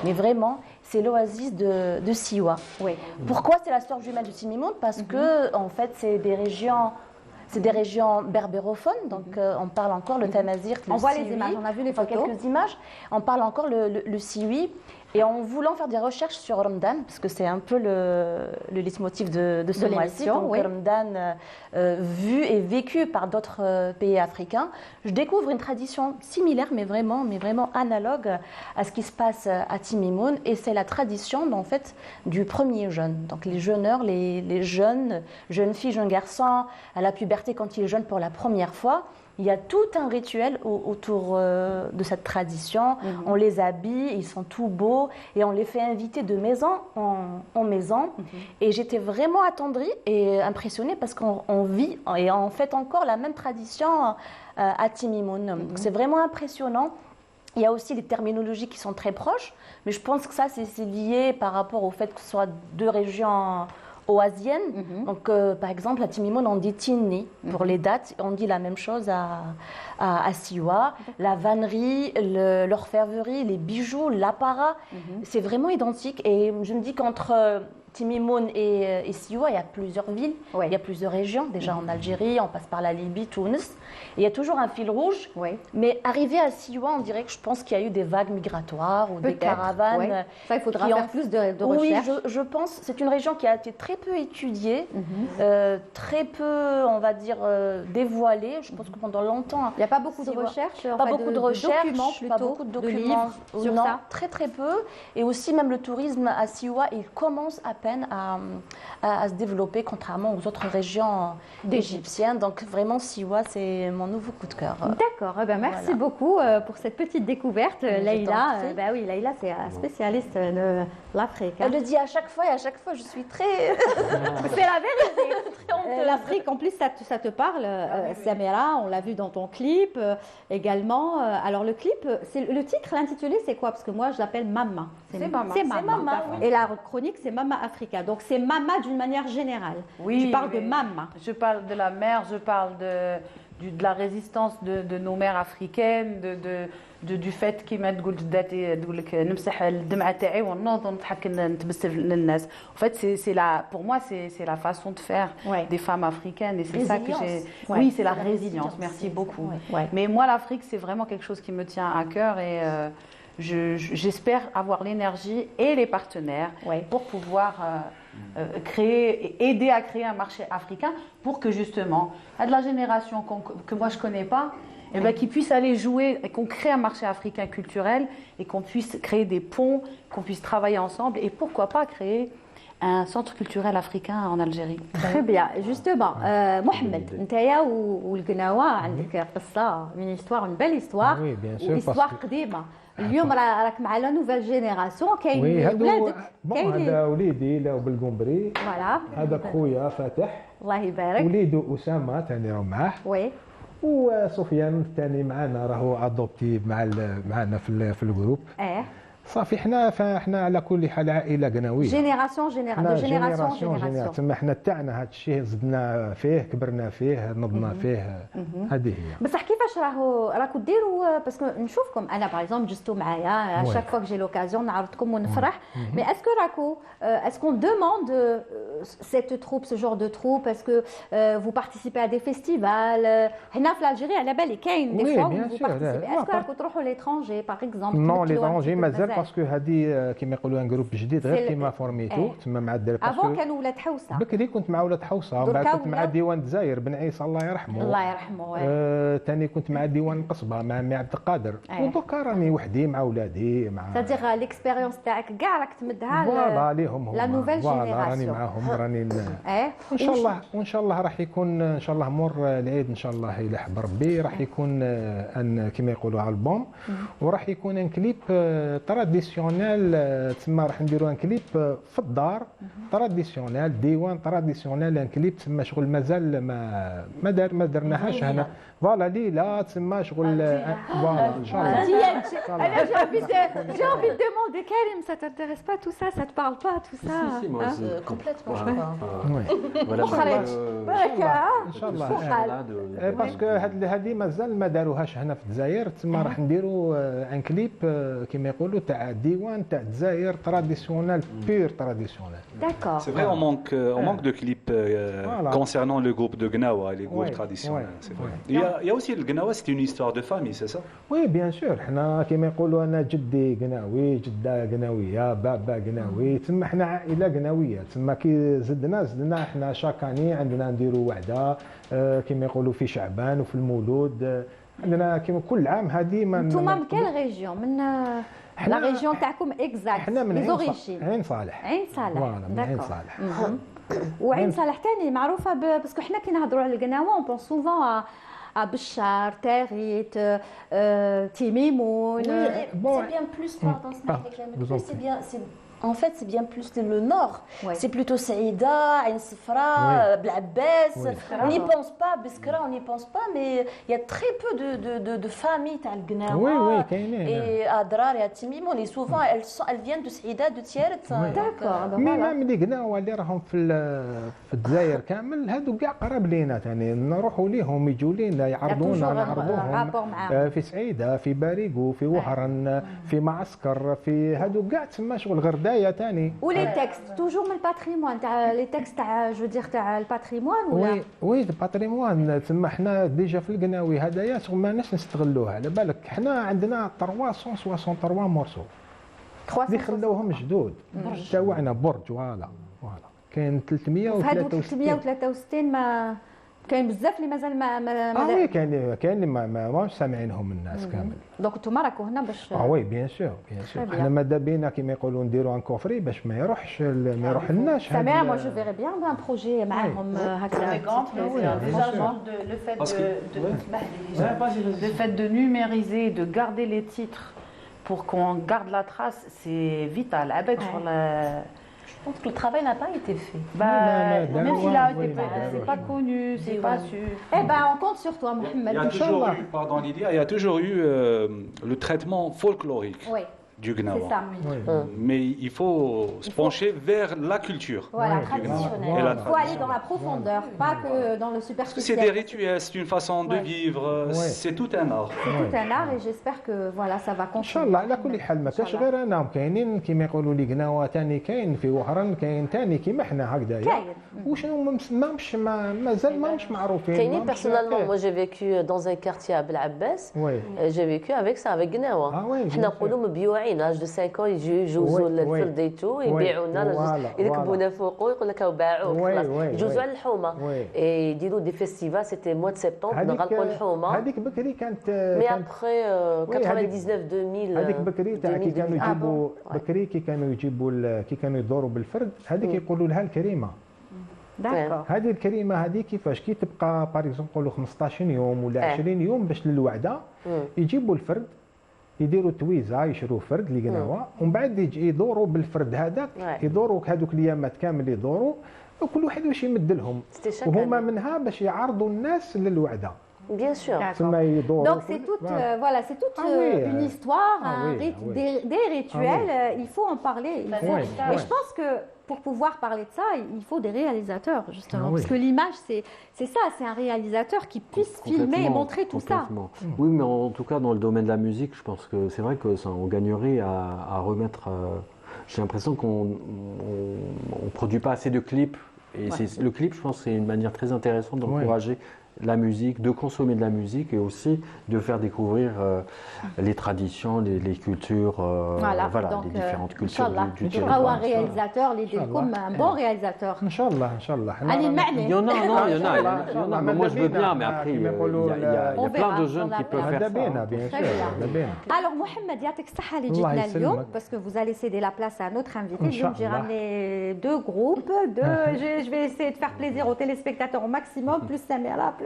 D: Mais vraiment, c'est l'oasis de Siwa. Pourquoi c'est la sœur jumelle de Timimoun? Parce que en fait, c'est des régions berbérophones, donc on parle encore le tamazight, le
B: on voit
D: siwi.
B: les images, on a vu les photos.
D: Quelques images. On parle encore le siwi. Et en voulant faire des recherches sur Ramadan, parce que c'est un peu le leitmotiv de ce mois-ci, donc Ramadan vu et vécu par d'autres pays africains, je découvre une tradition similaire, mais vraiment analogue à ce qui se passe à Timimoun, et c'est la tradition en fait du premier jeûne. Donc les jeûneurs, les jeunes filles, jeunes garçons, à la puberté quand ils jeûnent pour la première fois. Il y a tout un rituel autour de cette tradition. On les habille, ils sont tout beaux et on les fait inviter de maison en maison. Et j'étais vraiment attendrie et impressionnée parce qu'on vit et on fait encore la même tradition à Timimoun. C'est vraiment impressionnant. Il y a aussi les terminologies qui sont très proches, mais je pense que ça, c'est lié par rapport au fait que ce soit deux régions oasiennes. Donc, par exemple, à Timimoun, on dit Tinni pour les dates. On dit la même chose à Siwa. La vannerie, l'orfèvrerie, les bijoux, l'apparat, c'est vraiment identique. Et je me dis qu'entre Timimoun et Siwa, il y a plusieurs villes, il y a plusieurs régions. Déjà en Algérie, on passe par la Libye, Tunis. Il y a toujours un fil rouge. Mais arrivé à Siwa, on dirait que je pense qu'il y a eu des vagues migratoires ou des caravanes.
B: Ça, il faudra faire plus de recherche.
D: Oui, je pense. C'est une région qui a été très peu étudiée, très peu, on va dire, dévoilée. Je pense que pendant longtemps...
B: Il n'y a pas beaucoup de recherches,
D: pas beaucoup de recherches,
B: documents plutôt,
D: pas beaucoup de documents
B: sur ça.
D: Très peu. Et aussi même le tourisme à Siwa, il commence à peine à se développer, contrairement aux autres régions égyptiennes. Donc vraiment, Siwa, c'est mon nouveau coup de cœur.
B: D'accord. Merci beaucoup pour cette petite découverte, Leïla. Oui, Leïla, c'est spécialiste de l'Afrique.
D: Elle le dit à chaque fois et à chaque fois, je suis très...
B: c'est la vérité. L'Afrique, en plus, ça te parle, Samira, on l'a vu dans ton clip également. Alors le clip, le titre, l'intitulé, c'est quoi? Parce que moi, je l'appelle Mama.
D: C'est Mama.
B: Oui. Et la chronique, c'est Mama Africa. Donc c'est Mama d'une manière générale.
C: Oui,
B: tu parles de Mama.
C: Je parle de la mère, je parle de la résistance de nos mères africaines, du fait كيما تقول جداتي تقول لك نمسح الدمعه تاعي ونوض ونضحك نتبسم للناس. En fait, pour moi, c'est la façon de faire des femmes africaines et c'est ça que j'ai. Oui, c'est la résilience. Merci beaucoup. Mais moi, l'Afrique, c'est vraiment quelque chose qui me tient à cœur et j'espère avoir l'énergie et les partenaires pour pouvoir aider à créer un marché africain pour que justement, à de la génération que moi je ne connais pas, qu'ils puissent aller jouer et qu'on crée un marché africain culturel et qu'on puisse créer des ponts, qu'on puisse travailler ensemble et pourquoi pas créer un centre culturel africain en Algérie.
B: Très bien. Justement, Mohamed, نتايا والقناوة عندك قصة une histoire, une belle histoire.
I: Oui, bien sûr.
B: Histoire قديمة. اليوم راك مع لا نوفيل جينيراسيون كاين ولادك
I: هذا وليدي لا بالقنبري
B: فوالا
I: هذا خويا فاتح
B: الله يبارك
I: وليدو اسامه ثاني راه معاه
B: وي
I: وسفيان الثاني معنا راهو ادوبتي معنا في الجروب صافي حنا على كل حال عائله قناويه جينيراسيون تما حنا تاعنا هذا الشيء زدنا فيه كبرنا فيه نضنا فيه هذه هي.
B: بصح كيفاش راكو ديروا باسكو نشوفكم انا باغ اكزومبل جستو معايا شاك فوا جي لوكازيون نعرضكم ونفرح مي اسكو راكو اسكو دوموند cette troupe ce genre de troupe est-ce que vous participez à des festivals هنا في الجيري على بالي كاين دي فوا vous participez est-ce que راكو تروحوا ليترونجي باغ اكزومبل
I: نو ليترونجي مازال باسكو هذه كيما يقولوا ان جروب جديد غير كيما فورميتو تما مع الدراري
B: افون كانوا ولاد حوسه
I: بكري كنت مع ولاد حوسه ومن بعد كنت مع ديوان الجزائر بن عيسى الله يرحمه ثاني كنت مع ديوان القصبه مع عمي عبد القادر ودوكا راني وحدي مع ولادي مع
B: سادير ليكسبيريونس تاعك كاع راك تمدها
I: فوالا ليهم
B: لا نوفيل جينيراسيون
I: راني معاهم راني وان شاء الله راح يكون ان شاء الله مور العيد ان شاء الله يلح بربي راح يكون ان كما يقولوا البوم وراح يكون ان كليب تراديسيونيل تما راح نديروا ان كليب في الدار تراديسيونيل ديوان تراديسيونيل ان كليب تما شغل مازال ما درناهاش هنا فوالا ليله تما شغل فوالا ان شاء الله
B: انا j'ai envie de demander Karim ça t'intéresse pas tout ça te parle pas tout ça
F: si moi
D: complètement je crois
I: ان شاء الله باسكو هذه مازال ما داروهاش هنا في الجزائر تما راح نديروا ان كليب كما يقولوا تاع الديوان تاع الجزائر تراديسيونال بير تراديسيونال.
B: D'accord.
E: C'est vrai, on manque de clips concernant le groupe de Gnawa, les groupes traditionnels. C'est vrai. Il y a aussi le Gnawa, c'est une histoire de famille, c'est ça?
I: Oui, bien sûr. حنا كما يقولوا انا جدي قناوي، جده قناويه، بابا قناوي، تما حنا عائله قناويه، تما كي زدنا حنا شاكاني عندنا نديروا وعده كما يقولوا في شعبان وفي المولود، عندنا كما كل عام هذه
B: انتم من كل ريجيون؟ من لا ريجيون تاعكم اكزاكت؟
I: حنا من عين صالح.
B: عين صالح.
I: فوالا من عين صالح.
B: وعين صالح ثاني معروفه باسكو حنا كي نهضروا على القناوه اون بون سوفون بشار، تاغيت، تيميمون.
D: C'est bien plus, pardon, c'est bien, en fait, c'est bien plus le nord. Ouais. C'est plutôt Saïda, Ain Sifra, Blabbès. On n'y pense pas, Biskra, on n'y pense pas, mais il y a très peu de familles à Gnawa et à Adrar et à Timimon. Et souvent, elles viennent de Saïda, de Tieret.
B: D'accord.
I: même les Gnawa اللي راهم في الجزائر كامل هذو كاع قراب لينا ثاني نروحوا ليهم يجوا لينا يعرضونا نعرضوهم في سعيده، في باريغو، في وهران، في معسكر، في هذو كاع تسمى شغل غردايه ثاني.
B: ولي تكست توجور من الباتريمون تاع لي تكست تاع جو دير تاع الباتريمون ولا؟
I: وي الباتريمون تسمى حنا ديجا في القناوي هذايا ما ناس نستغلوها، على بالك حنا عندنا 363 مورسو اللي خلوهم جدود تاعنا برج. فوالا كاين
B: 363 ما كاين بزاف اللي مازال ما
I: وي كاين اللي ماهمش سامعينهم الناس كامل.
B: دونك انتم راكم هنا باش
I: وي بيان سور حنا ماذا بينا كيما يقولوا نديروا ان كوفري باش ما يروح لناش.
B: سامع مو جو فيري بيان ان بروجي معاهم هكذا.
C: Le fait de numériser, de garder les titres pour qu'on garde la trace, c'est vital. Avec sur la
D: Je pense que le travail n'a pas été fait.
C: Même s'il a été fait, c'est pas connu, c'est pas sûr.
B: Eh ben, on compte sur toi, Mohamed.
E: Il y a toujours eu le traitement folklorique.
B: Oui.
E: Du Gnawa.
B: C'est ça.
E: Mais il faut se pencher vers la culture.
B: Voilà, traditionnelle. Il faut aller dans la profondeur, pas que dans le superficiel.
E: C'est des rituels, c'est une façon de vivre, c'est tout un art.
B: C'est tout un art et j'espère que voilà, ça va continuer.
I: ان شاء الله على كل حال ما كاش غير انا، كاينين كيما يقولوا لي قناوه ثاني، كاين في وهران، كاين ثاني كيما حنا هكذايا.
B: كاين.
I: وشنو مازال ماهمش معروفين.
G: كاينين personnellement moi j'ai vécu dans un quartier à Blabbès. J'ai vécu avec ça avec قناوه. حنا نقولوا مبيوعين âge de 5 ans يجوزوا الفرد ايتو يبيعوا لنا يركبونا فوقو يقول لك باعوه خلاص يجوزوا على الحومه يديروا دي فيستيفال سيتي موا دو سبتمبر نغلقوا الحومه.
I: هذيك بكري كانت
G: مي ابخي 99 2000
I: هذيك بكري تاع كي كانوا يجيبوا بكري كي كانوا يدوروا بالفرد هذيك يقولوا لها الكريمه. هذه الكريمه هذه كيفاش كي تبقى باريزون نقولوا 15 يوم ولا 20 يوم باش للوعده يجيبوا الفرد يديروا تويزه يشروا فرد اللي قناوه ومن بعد يدوروا بالفرد هذاك يدوروا هذوك الايامات كامل يدوروا وكل واحد واش يمد لهم وهما منها باش يعرضوا الناس للوعده.
G: Bien sûr.
B: Donc c'est toute, voilà, c'est toute une histoire, des rituels. Il faut en parler. Et je pense que pour pouvoir parler de ça, il faut des réalisateurs justement, parce que l'image c'est ça, c'est un réalisateur qui puisse filmer et montrer tout ça.
F: Oui, mais en tout cas dans le domaine de la musique, je pense que c'est vrai que ça, on gagnerait à remettre. J'ai l'impression qu'on produit pas assez de clips. Et le clip, je pense, c'est une manière très intéressante d'encourager la musique, de consommer de la musique et aussi de faire découvrir les traditions, les cultures, donc, les différentes cultures du territoire.
B: Un réalisateur, un bon réalisateur.
I: Inch'Allah.
F: Il y en a, mais moi je veux bien, mais après il y a plein de jeunes qui peuvent faire ça.
I: Bien sûr.
B: Alors Mohamed, يعطيك الصحة اللي جيتنا اليوم parce que vous allez céder la place à notre invité. Donc j'ai ramené deux groupes, je vais essayer de faire plaisir aux téléspectateurs au maximum, plus Samira, plus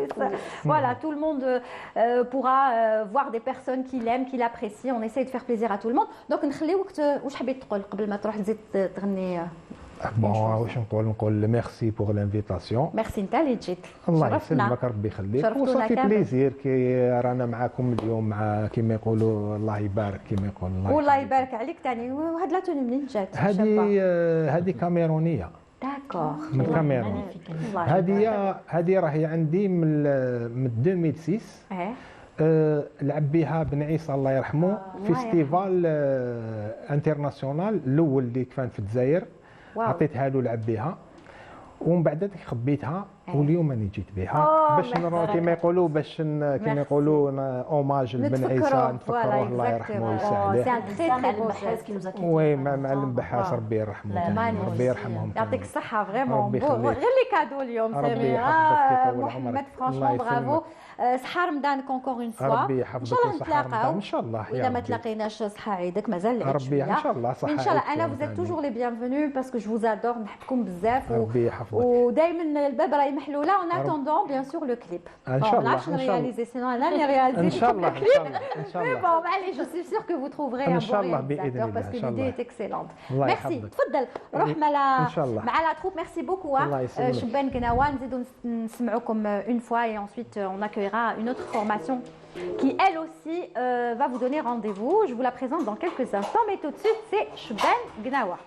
B: voilà, tout le monde pourra voir des personnes qu'il aime, qu'il apprécie. On essaye de faire plaisir à tout le monde. Donc نخليوك واش حبيت تقول قبل ما تروح تزيد تغني؟
I: بون واش نقول ميرسي بور لانفيتاسيون.
B: ميرسي انت اللي جيت.
I: الله يسلمك ربي يخليك وصافي بليزير كي رانا معاكم اليوم مع كيما يقولوا الله يبارك كيما يقول
B: الله يبارك عليك ثاني. وهاد لا توني منين جات؟
I: هذه كاميرونيه.
B: داكور.
I: من الكاميرون. هذه راهي عندي من 2006. لعب بها بن عيسى الله يرحمه فيستيفال انترناسيونال الاول اللي كان في الجزائر. عطيتها له لعب بها ومن بعد ذلك خبيتها واليوم راني جيت بها باش كما يقولوا كما يقولوا اوماج لبن عيسى نتفكروه الله يرحمه ويسعده. وي معلم بحاس ربي يرحمه ربي يرحمهم.
B: يعطيك الصحة فريمون غير لي كادو اليوم سمير محمد فرانشمون برافو. صحة رمضانك اونكور اون فوا
I: ربي يحفظك ان شاء الله نتلاقاو
B: ان شاء الله. واذا ما تلاقيناش صحة عيدك مازال العيد
I: ربي ان شاء الله صحة
B: ان شاء الله. انا vous êtes toujours les bienvenus parce que je vous adore نحبكم بزاف ودائما الباب راهي محلولة. en attendant bien sûr le clip.
I: ان شاء الله
B: on réaliser sinon انا اللي réaliser
I: ان شاء الله ان شاء الله.
B: bon allez je suis sûre que vous trouverez un bon réalisateur parce que l'idée est excellente. merci تفضل روح مع la troupe. merci beaucoup شبان قناوة. نزيدوا نسمعوكم une fois et ensuite on accueillera une autre formation qui elle aussi va vous donner rendez-vous. Je vous la présente dans quelques instants mais tout de suite c'est شبان قناوة.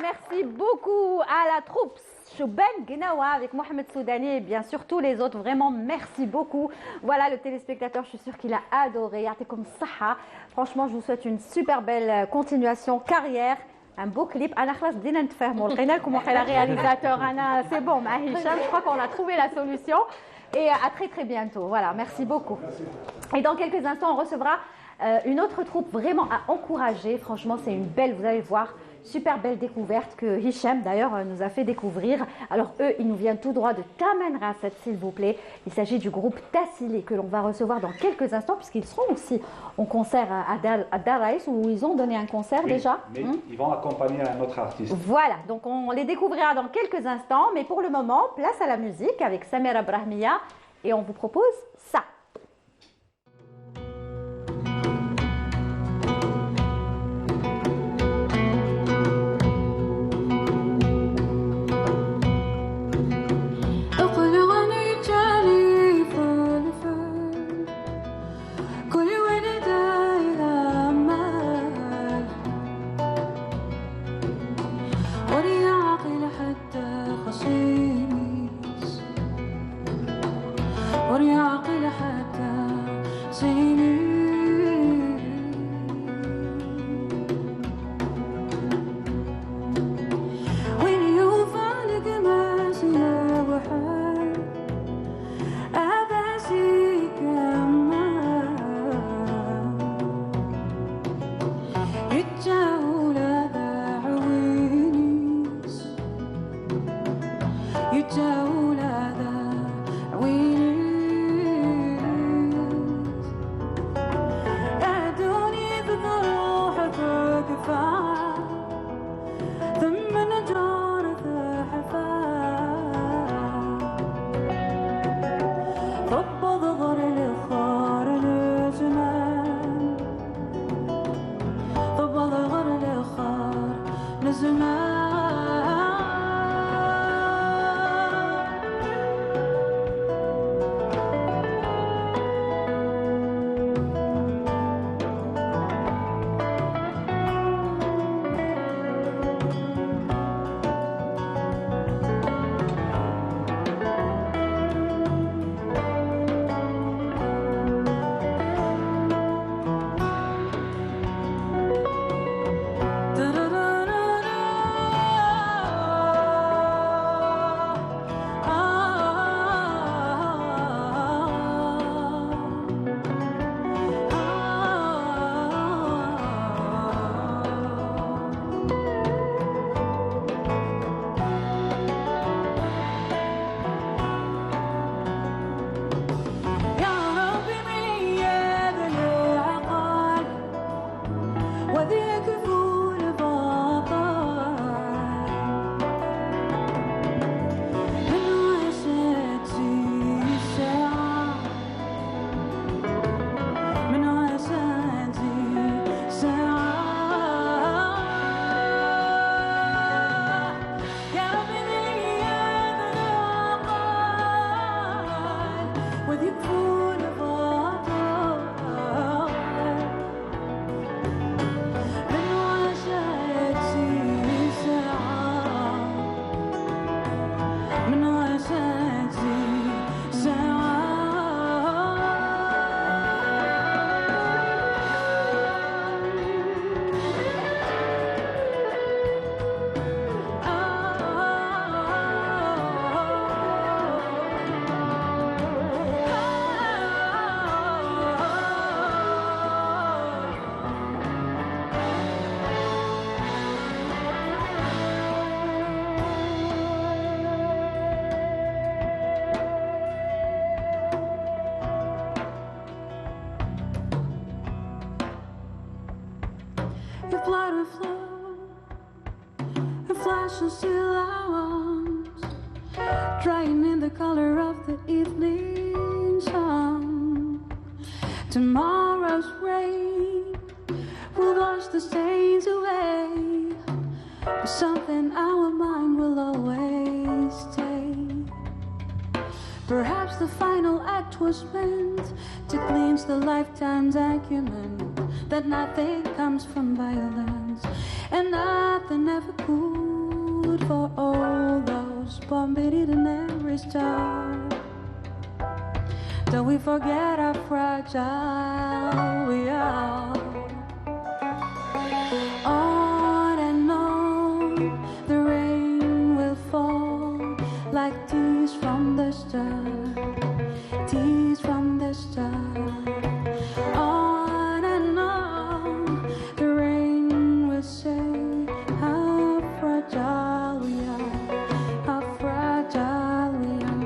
B: merci beaucoup à la troupe Chouben Gnawa avec Mohamed Soudani et bien sûr tous les autres. Vraiment, merci beaucoup. Voilà, le téléspectateur, je suis sûre qu'il a adoré. Yartekoum Saha. Franchement, je vous souhaite une super belle continuation, carrière. Un beau clip. Ana khlas بدينا نتفاهموا لقينا لكم واقيلا réalisateur. Ana, c'est bon, ma Hicham, je crois qu'on a trouvé la solution. Et à très très bientôt. Voilà, merci beaucoup. Et dans quelques instants, on recevra une autre troupe vraiment à encourager. Franchement, c'est une belle, vous allez voir, super belle découverte que Hicham d'ailleurs nous a fait découvrir. Alors eux, ils nous viennent tout droit de Taman Rasset, s'il vous plaît. Il s'agit du groupe Tassili que l'on va recevoir dans quelques instants puisqu'ils seront aussi en concert à Daraïs où ils ont donné un concert déjà.
E: Mais ils vont accompagner un autre artiste.
B: Voilà, donc on les découvrira dans quelques instants. Mais pour le moment, place à la musique avec Samira Brahmiya et on vous propose ça.
J: Perhaps the final act was meant to cleanse the lifetime's acumen, that nothing comes from violence and nothing ever cool. food for all those born beneath every star. Don't we forget how fragile we are. On and on, the rain will fall like tears from the star, tears from the star. On and on, the rain will say how fragile we are, how fragile we are.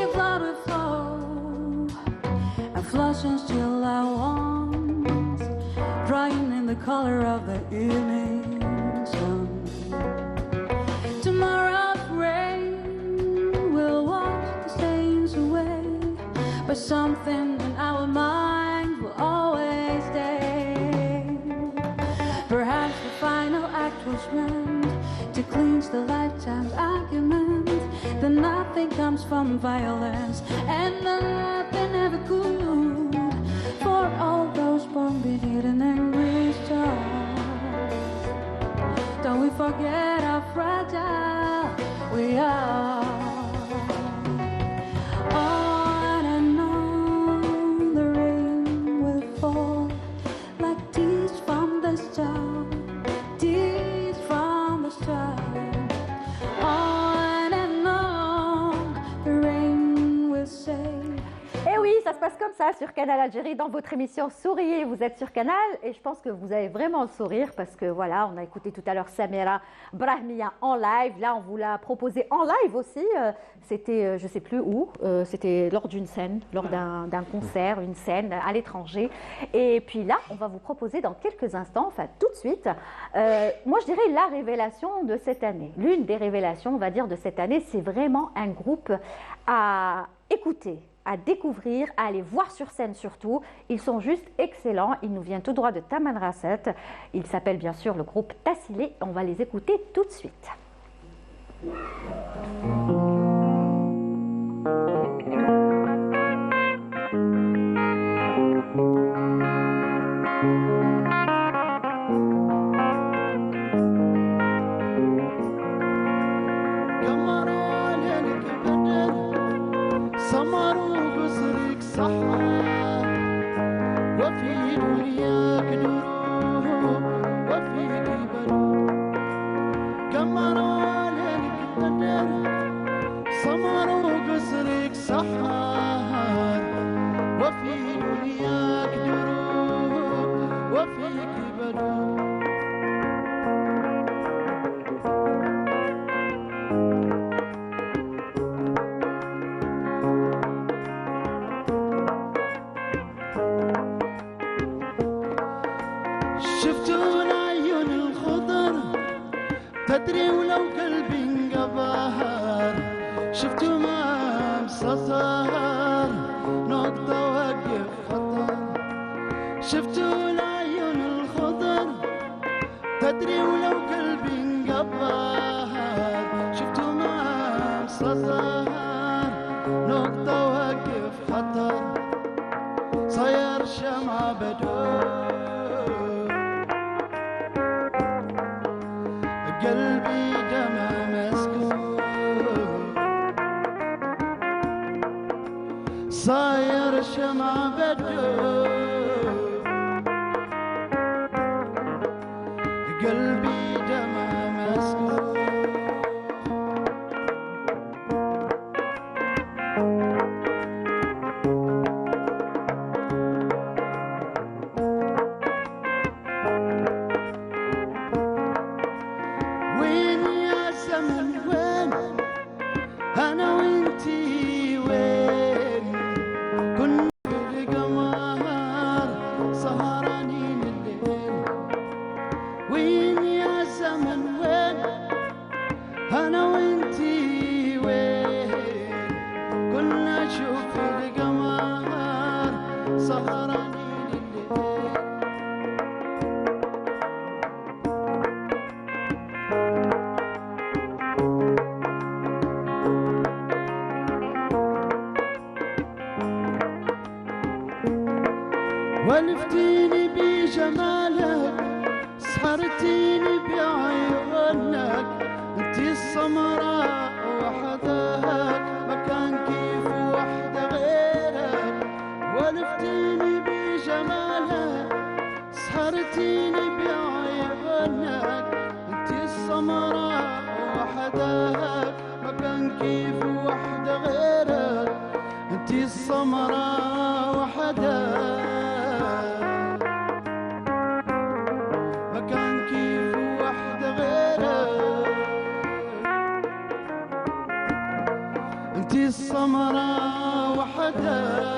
J: If blood will flow and flush and still I want, drying in the color of the evening sun. Tomorrow's rain will wash the stains away, but something in our mind will always stay. Perhaps the final act was meant to cleanse the lifetime's argument. That nothing comes from violence, and nothing ever could. For all those born beneath an angry star, don't we forget how fragile we are. On and on, the rain will fall like tears from the star, tears from the star. On and on, the rain will say.
B: Et oui, ça se passe comme ça sur Canal Algérie dans votre émission Souriez. Vous êtes sur Canal et je pense que vous avez vraiment le sourire parce que voilà, on a écouté tout à l'heure Samira Brahmia en live. Là, on vous l'a proposé en live aussi. C'était, je ne sais plus où, c'était lors d'une scène, lors d'un concert, une scène à l'étranger. Et puis là, on va vous proposer dans quelques instants, enfin tout de suite, moi je dirais la révélation de cette année. L'une des révélations, on va dire, de cette année, c'est vraiment un groupe à écouter, à découvrir, à aller voir sur scène surtout. Ils sont juste excellents. Ils nous viennent tout droit de Tamanrasset. Ils s'appellent bien sûr le groupe Tassilé. On va les écouter tout de suite.
K: وفي دنياك نور وفيك بلور قمروا عليك قدر سمروا قصرك سحر وفي دنياك نور وفيك بلور تدري ولو قلبي انقبر شفتوا ما مسصر نقطة وقف خطر شفتوا العيون الخضر تدري ولو قلبي انقبر شفتوا ما مسصر نقطة وقف خطر صير شمعة بدور قلبي دمع مسكون صاير شمع بدور قلبي دمع مسكون أنا وإنتي وين كنا في القمر سهرانين الليل وين يا زمن بجمالك سحرتيني بعيونك انتي السمراء وحدك مكان كيف وحدة غيرك ولفتيني بجمالك سحرتيني بعيونك انتي السمراء وحدك مكان كيف وحدة غيرك انتي السمراء وحدك مكان كيف وحدة غيرك انتي السمراء وحدك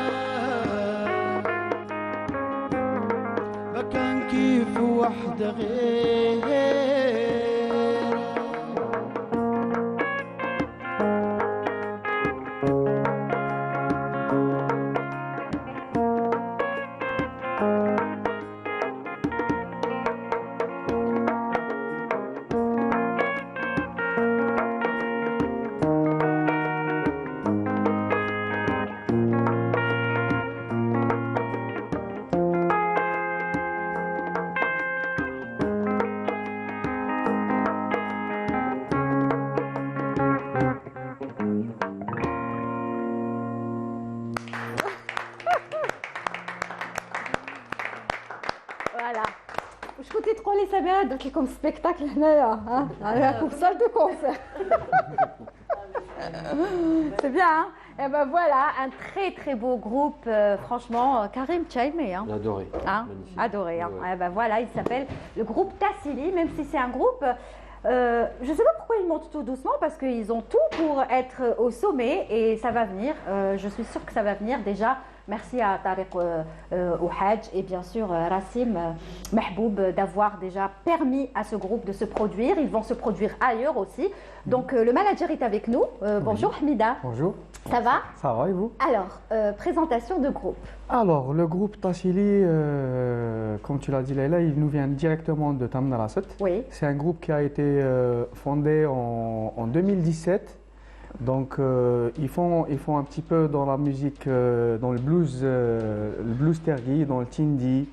K: مكان كيف وحدة غيرك
B: درت لكم سبيكتاكل هنايا راكم في salle de concert. C'est bien, hein? Et ben voilà, un très beau groupe, franchement, Karim, tu as aimé, hein?
F: J'ai adoré.
B: Hein? Adoré, hein? Ouais. Et ben voilà, il s'appelle le groupe Tassili, même si c'est un groupe, je ne sais pas pourquoi ils montent tout doucement, parce qu'ils ont tout pour être au sommet, et ça va venir, je suis sûre que ça va venir déjà. Merci à Tariq Ouhadj et bien sûr Rassim Mahboub d'avoir déjà permis à ce groupe de se produire. Ils vont se produire ailleurs aussi. Donc le manager est avec nous. Bonjour Hamida.
L: Bonjour.
B: Ça va?
L: Ça va et vous?
B: Alors, présentation de groupe.
L: Alors, le groupe Tassili, comme tu l'as dit Leïla, il nous vient directement de Tamna Rasset.
B: Oui.
L: C'est un groupe qui a été fondé en 2017. Donc ils font un petit peu dans la musique, dans le blues tergui, dans le tindi,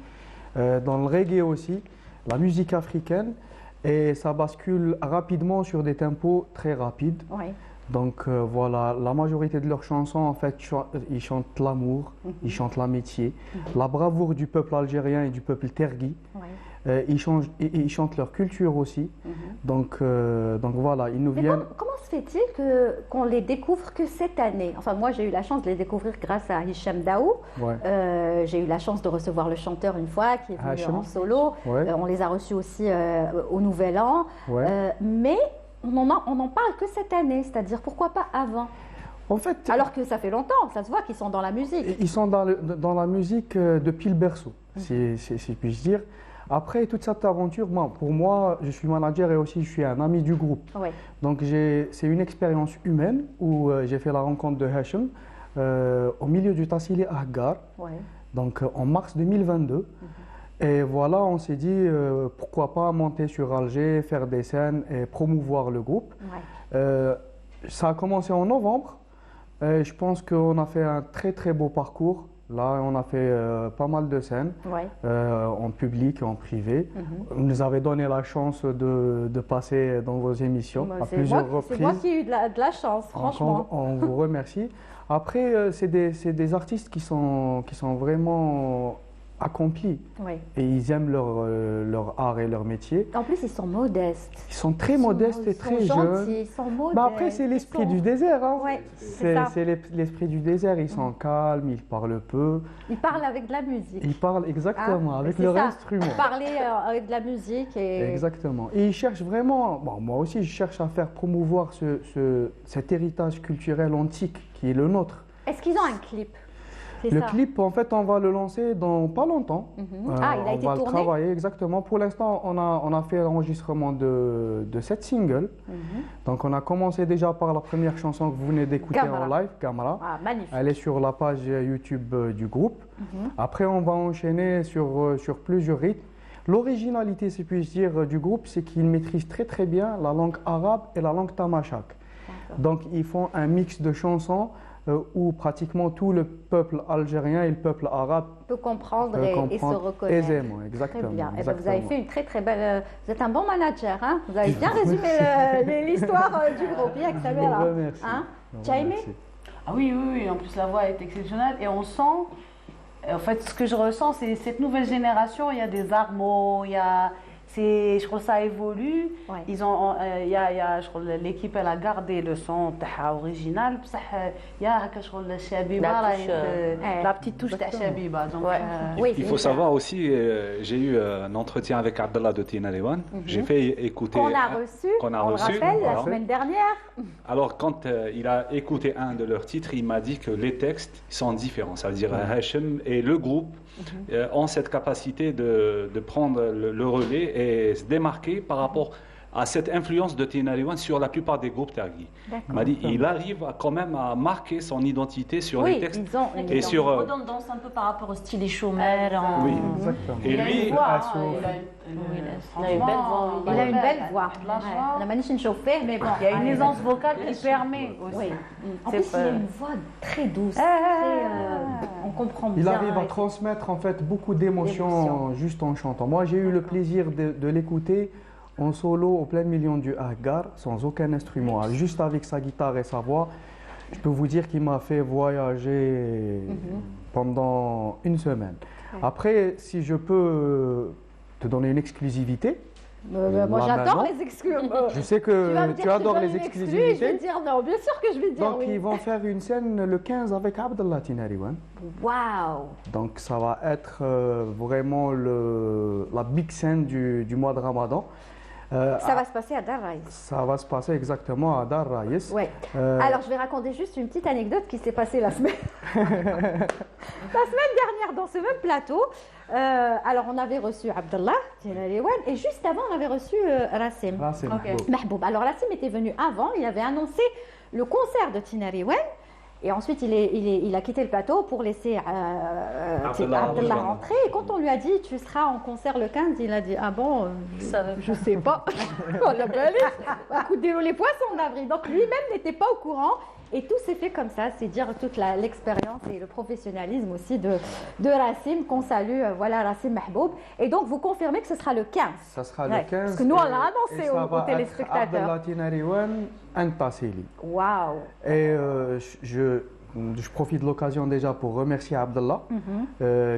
L: dans le reggae aussi, la musique africaine, et ça bascule rapidement sur des tempos très rapides.
B: Oui.
L: Donc voilà, la majorité de leurs chansons en fait, ils chantent l'amour, ils chantent l'amitié, la bravoure du peuple algérien et du peuple tergui.
B: Oui.
L: Ils chantent leur culture aussi. Donc voilà, ils nous viennent.
B: Comment se fait-il qu'on les découvre que cette année? Enfin, moi, j'ai eu la chance de les découvrir grâce à Hicham Daou.
L: Ouais.
B: J'ai eu la chance de recevoir le chanteur une fois qui est venu en solo.
L: Ouais.
B: On les a reçus aussi au Nouvel An.
L: Ouais.
B: Mais on n'en parle que cette année, c'est-à-dire pourquoi pas avant?
L: En fait,
B: alors que ça fait longtemps, ça se voit qu'ils sont dans la musique.
L: Ils sont dans la musique depuis le berceau, si puis-je dire. Après toute cette aventure, pour moi, je suis manager et aussi je suis un ami du groupe.
B: Ouais.
L: Donc c'est une expérience humaine où j'ai fait la rencontre de Hachem au milieu du Tassili à Aggar, donc en mars 2022. Et voilà, on s'est dit pourquoi pas monter sur Alger, faire des scènes et promouvoir le groupe. Ça a commencé en novembre. Et je pense qu'on a fait un très beau parcours. Là, on a fait pas mal de scènes en public et en privé. Vous nous avez donné la chance de passer dans vos émissions à plusieurs reprises.
B: C'est moi qui ai eu de la chance, franchement.
L: On vous remercie. Après, c'est des artistes qui sont vraiment accomplis. Et ils aiment leur art et leur métier.
B: En plus, ils sont modestes.
L: Ils sont très modestes et très jeunes.
B: Ils sont modestes.
L: Après, c'est l'esprit du désert. Hein.
B: C'est
L: l'esprit du désert. Ils sont calmes, ils parlent peu.
B: Ils parlent avec de la musique.
L: Ils parlent exactement, avec leur instrument.
B: Parler avec de la musique.
L: Exactement. Et ils cherchent vraiment, moi aussi, je cherche à faire promouvoir cet héritage culturel antique qui est le nôtre.
B: Est-ce qu'ils ont un clip?
L: Le clip, en fait, on va le lancer dans pas longtemps.
B: Il a été tourné.
L: On va le travailler, exactement. Pour l'instant, on a fait l'enregistrement de 7 singles. Donc, on a commencé déjà par la première chanson que vous venez d'écouter en live, Gamara.
B: Magnifique.
L: Elle est sur la page YouTube du groupe. Après, on va enchaîner sur plusieurs rythmes. L'originalité, si puis-je dire, du groupe, c'est qu'ils maîtrisent très bien la langue arabe et la langue tamashak. Donc, ils font un mix de chansons où pratiquement tout le peuple algérien et le peuple arabe
B: peut comprendre et se reconnaître.
L: Aisément, exactement.
B: Très bien.
L: Exactement.
B: Vous avez fait une très très belle. Vous êtes un bon manager, hein. Vous avez bien résumé l'histoire du groupe. Il y a que ça
L: Je vous remercie.
B: Hein. Tu as aimé?
C: Ah oui, oui, oui. En plus, la voix est exceptionnelle et on sent. En fait, ce que je ressens, c'est cette nouvelle génération. Il y a des armots, il y a. Je crois que ça évolue. Ouais. Ils ont, je crois l'équipe elle a gardé le son original. Il y a la petite touche de Shabiba.
E: Il faut savoir aussi, j'ai eu un entretien avec Abdallah de Tina Lewan. J'ai fait écouter.
B: Qu'on a reçu la semaine dernière.
E: Alors, quand il a écouté un de leurs titres, il m'a dit que les textes sont différents. C'est-à-dire Hachem et le groupe ont cette capacité de prendre le relais et se démarquer par rapport à cette influence de Tina Lewan sur la plupart des groupes Targhi. Il m'a dit il arrive quand même à marquer son identité sur les textes.
D: Et sur redondance un peu par rapport au style des chômeurs.
E: Oui, exactement. Et lui,
B: il a une belle voix. Il a une belle voix. La maniche chauffée, mais bon.
C: Il y a une aisance vocale qui permet aussi.
B: En plus, il a une voix très douce. On comprend bien.
L: Il arrive à transmettre en fait beaucoup d'émotions juste en chantant. Moi, j'ai eu le plaisir de l'écouter en solo au plein milieu du Ahgar, sans aucun instrument, juste avec sa guitare et sa voix. Je peux vous dire qu'il m'a fait voyager pendant une semaine. Après, si je peux te donner une exclusivité.
B: Moi, j'adore les exclusivités.
L: Je sais que tu adores les exclusivités.
B: Je vais dire non, bien sûr que je vais dire
L: donc, ils vont faire une scène le 15 avec Abdallah Tina Lewan.
B: Waouh!
L: Donc, ça va être vraiment la big scène du mois de Ramadan.
B: Ça va se passer à Dar Raïs.
L: Ça va se passer exactement à Dar Raïs.
B: Ouais. Alors, je vais raconter juste une petite anecdote qui s'est passée la semaine dernière dans ce même plateau. Alors, on avait reçu Abdallah Tina Lewan et juste avant, on avait reçu Rassim. Mahboub. Alors, Rassim était venu avant. Il avait annoncé le concert de Tina Lewan. Et ensuite, il a quitté le plateau pour laisser Abdallah rentrer. Et quand on lui a dit, tu seras en concert le 15, il a dit, ah bon, je sais pas. On a pas allé. Écoutez, les poissons d'avril. Donc lui-même n'était pas au courant. Et tout s'est fait comme ça. C'est dire toute l'expérience et le professionnalisme aussi de Rassim, qu'on salue. Voilà, Rassim Mahboub. Et donc, vous confirmez que ce sera le 15.
L: Ça sera le 15.
B: Parce que nous, on l'a annoncé aux téléspectateurs.
L: Abdallah Tina Lewan, Antasili.
B: Waouh!
L: Et je profite de l'occasion déjà pour remercier Abdallah,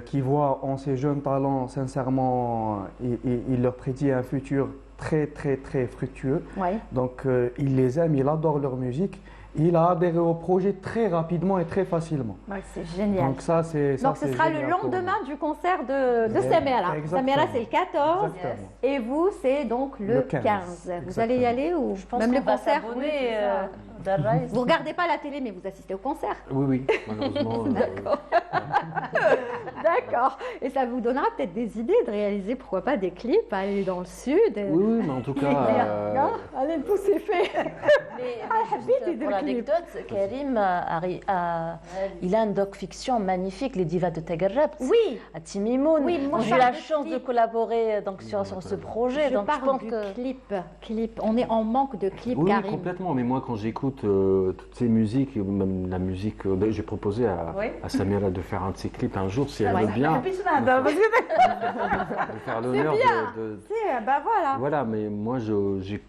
L: qui voit en ces jeunes talents, sincèrement, il leur prédit un futur très, très, très fructueux. Ouais. Donc, il les aime, il adore leur musique. Il a adhéré au projet très rapidement et très facilement.
B: Ouais, c'est génial.
L: Donc ça, c'est
B: Donc ce sera le lendemain du concert de Samira. Samira, c'est le 14. Exactement. Et vous, c'est donc le 15. Vous allez y aller ou
D: je pense
B: même le concert
D: Vous
B: ne regardez pas la télé, mais vous assistez au concert.
F: Oui, malheureusement.
B: D'accord. D'accord. Et ça vous donnera peut-être des idées de réaliser, pourquoi pas, des clips, aller dans le sud.
F: Oui, mais en tout cas...
B: Allez, le pouce est fait.
D: Pour l'anecdote, Karim il a un doc-fiction magnifique, Les Divas de Tagarrabt.
B: Oui.
D: À Timimoun.
B: Oui, moi
D: j'ai eu la chance de collaborer donc, sur ce projet.
B: Je parle du clip. On est en manque de clips,
F: oui,
B: Karim.
F: Oui, complètement. Mais moi, quand j'écoute toutes ces musiques, même la musique, j'ai proposé à Samira de faire un de ses clips un jour, si elle veut bien. De faire l'honneur de...
B: Bah voilà.
F: Voilà, mais moi,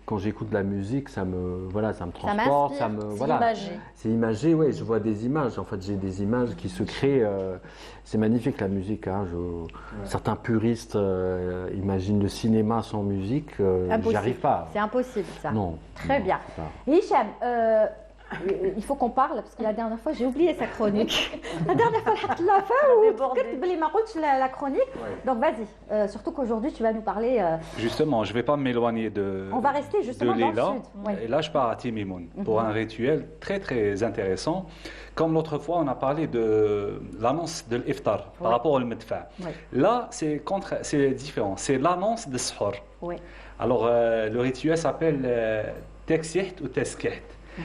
F: quand j'écoute de la musique, ça me transporte. C'est imagé, ouais, je vois des images. En fait, j'ai des images qui se créent. C'est magnifique la musique. Hein. Certains puristes imaginent le cinéma sans musique. J'y arrive pas.
B: C'est impossible, ça.
F: Non.
B: Très bien. Hicham, il faut qu'on parle parce que la dernière fois j'ai oublié sa chronique. La dernière fois, la fin où la chronique. Donc vas-y. Surtout qu'aujourd'hui tu vas nous parler.
E: Justement, je ne vais pas m'éloigner de.
B: On va rester justement dans le sud.
E: Et là, je pars à Timimoun pour un rituel très très intéressant. Comme l'autre fois, on a parlé de l'annonce de l'iftar par rapport au medfa. Là, c'est différent. C'est l'annonce de Sahur. Alors, le rituel s'appelle Teksiht ou Teskiht.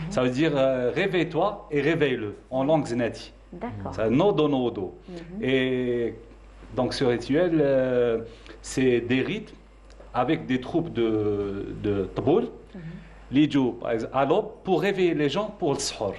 E: Ça veut dire réveille-toi et réveille-le en langue znati.
B: D'accord.
E: C'est nodo nodo. Et donc ce rituel, c'est des rythmes avec des troupes de taboul, l'idjo par exemple, à l'aube, pour réveiller les gens pour le sahur.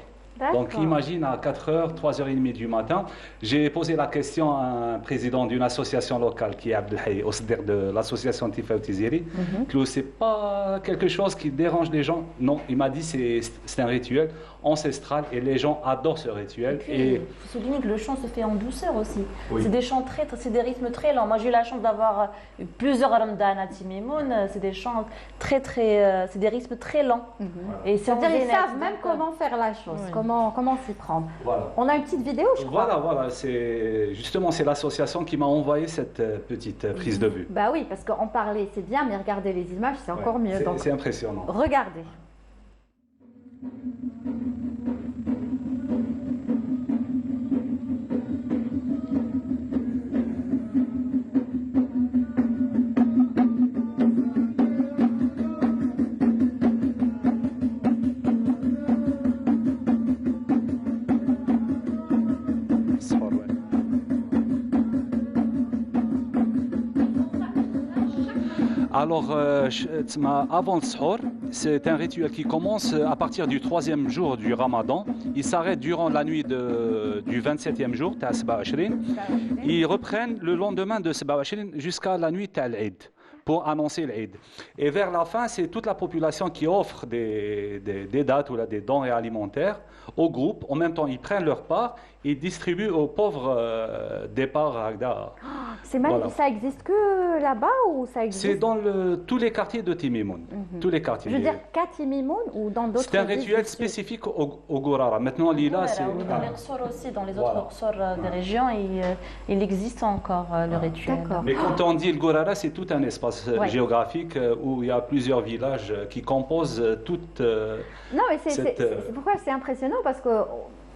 E: Donc imagine à 4h, 3h30 du matin, j'ai posé la question à un président d'une association locale qui est Abdelhaye, au CDR de l'association Tifa Tiziri, que c'est pas quelque chose qui dérange les gens. Non, il m'a dit c'est un rituel ancestral et les gens adorent ce rituel.
D: Et il faut souligner que le chant se fait en douceur aussi.
E: Oui.
D: C'est des chants c'est des rythmes très lents. Moi j'ai eu la chance d'avoir plusieurs Ramadan à Timimoun. C'est des chants c'est des rythmes très lents.
B: Et c'est-à-dire ils savent même comment faire la chose, comment s'y prendre.
E: Voilà.
B: On a une petite vidéo, je crois.
E: Voilà, c'est l'association qui m'a envoyé cette petite prise de vue.
B: Bah oui, parce qu'en parler c'est bien, mais regarder les images c'est encore mieux.
E: C'est impressionnant.
B: Regardez.
E: Alors, avant le sahur, c'est un rituel qui commence à partir du 3e jour du Ramadan. Il s'arrête durant la nuit du 27e jour, ils reprennent le lendemain de Seba Ashrin jusqu'à la nuit de l'Eid pour annoncer l'Eid. Et vers la fin, c'est toute la population qui offre des dates ou des denrées alimentaires au groupe. En même temps, ils prennent leur part et distribuent aux pauvres des parts.
B: C'est même, voilà. Ça existe que là-bas ou ça existe?
E: C'est dans tous les quartiers de Timimoun. Tous les quartiers.
B: Je veux dire qu'à Timimoun ou dans d'autres?
E: C'est un rituel spécifique au Gourara. Maintenant, Lila, c'est...
D: Dans les Qsor aussi, dans les autres Qsor des régions, il existe encore le rituel.
E: Mais quand on dit le Gourara, c'est tout un espace géographique où il y a plusieurs villages qui composent toute
B: Non, mais c'est pourquoi c'est impressionnant, parce que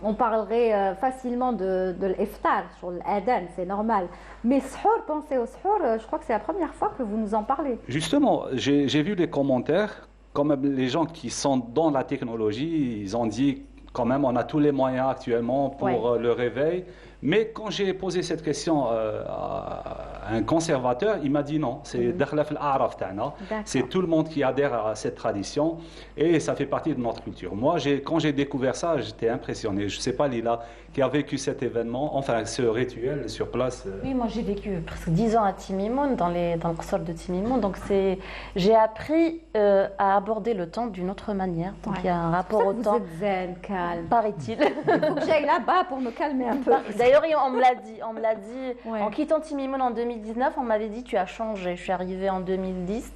B: on parlerait facilement de l'iftar sur l'adhan, c'est normal. Mais sahur, pensez au sahur, je crois que c'est la première fois que vous nous en parlez.
E: Justement, j'ai vu les commentaires, quand même les gens qui sont dans la technologie, ils ont dit quand même on a tous les moyens actuellement pour le réveil. Mais quand j'ai posé cette question à un conservateur, il m'a dit non, c'est c'est tout le monde qui adhère à cette tradition et ça fait partie de notre culture. Moi, quand j'ai découvert ça, j'étais impressionné. Je ne sais pas, Lila, qui a vécu cet événement, enfin ce rituel sur place.
D: Oui, moi j'ai vécu presque 10 ans à Timimoun, dans le Qsor de Timimoun. Donc j'ai appris à aborder le temps d'une autre manière. Donc il y a un rapport au temps.
B: Vous êtes zen, calme.
D: Paraît-il.
B: Il faut que j'aille là-bas pour me calmer un peu.
D: D'ailleurs, on me l'a dit. En quittant Timimoun en 2019, on m'avait dit tu as changé. Je suis arrivée en 2010,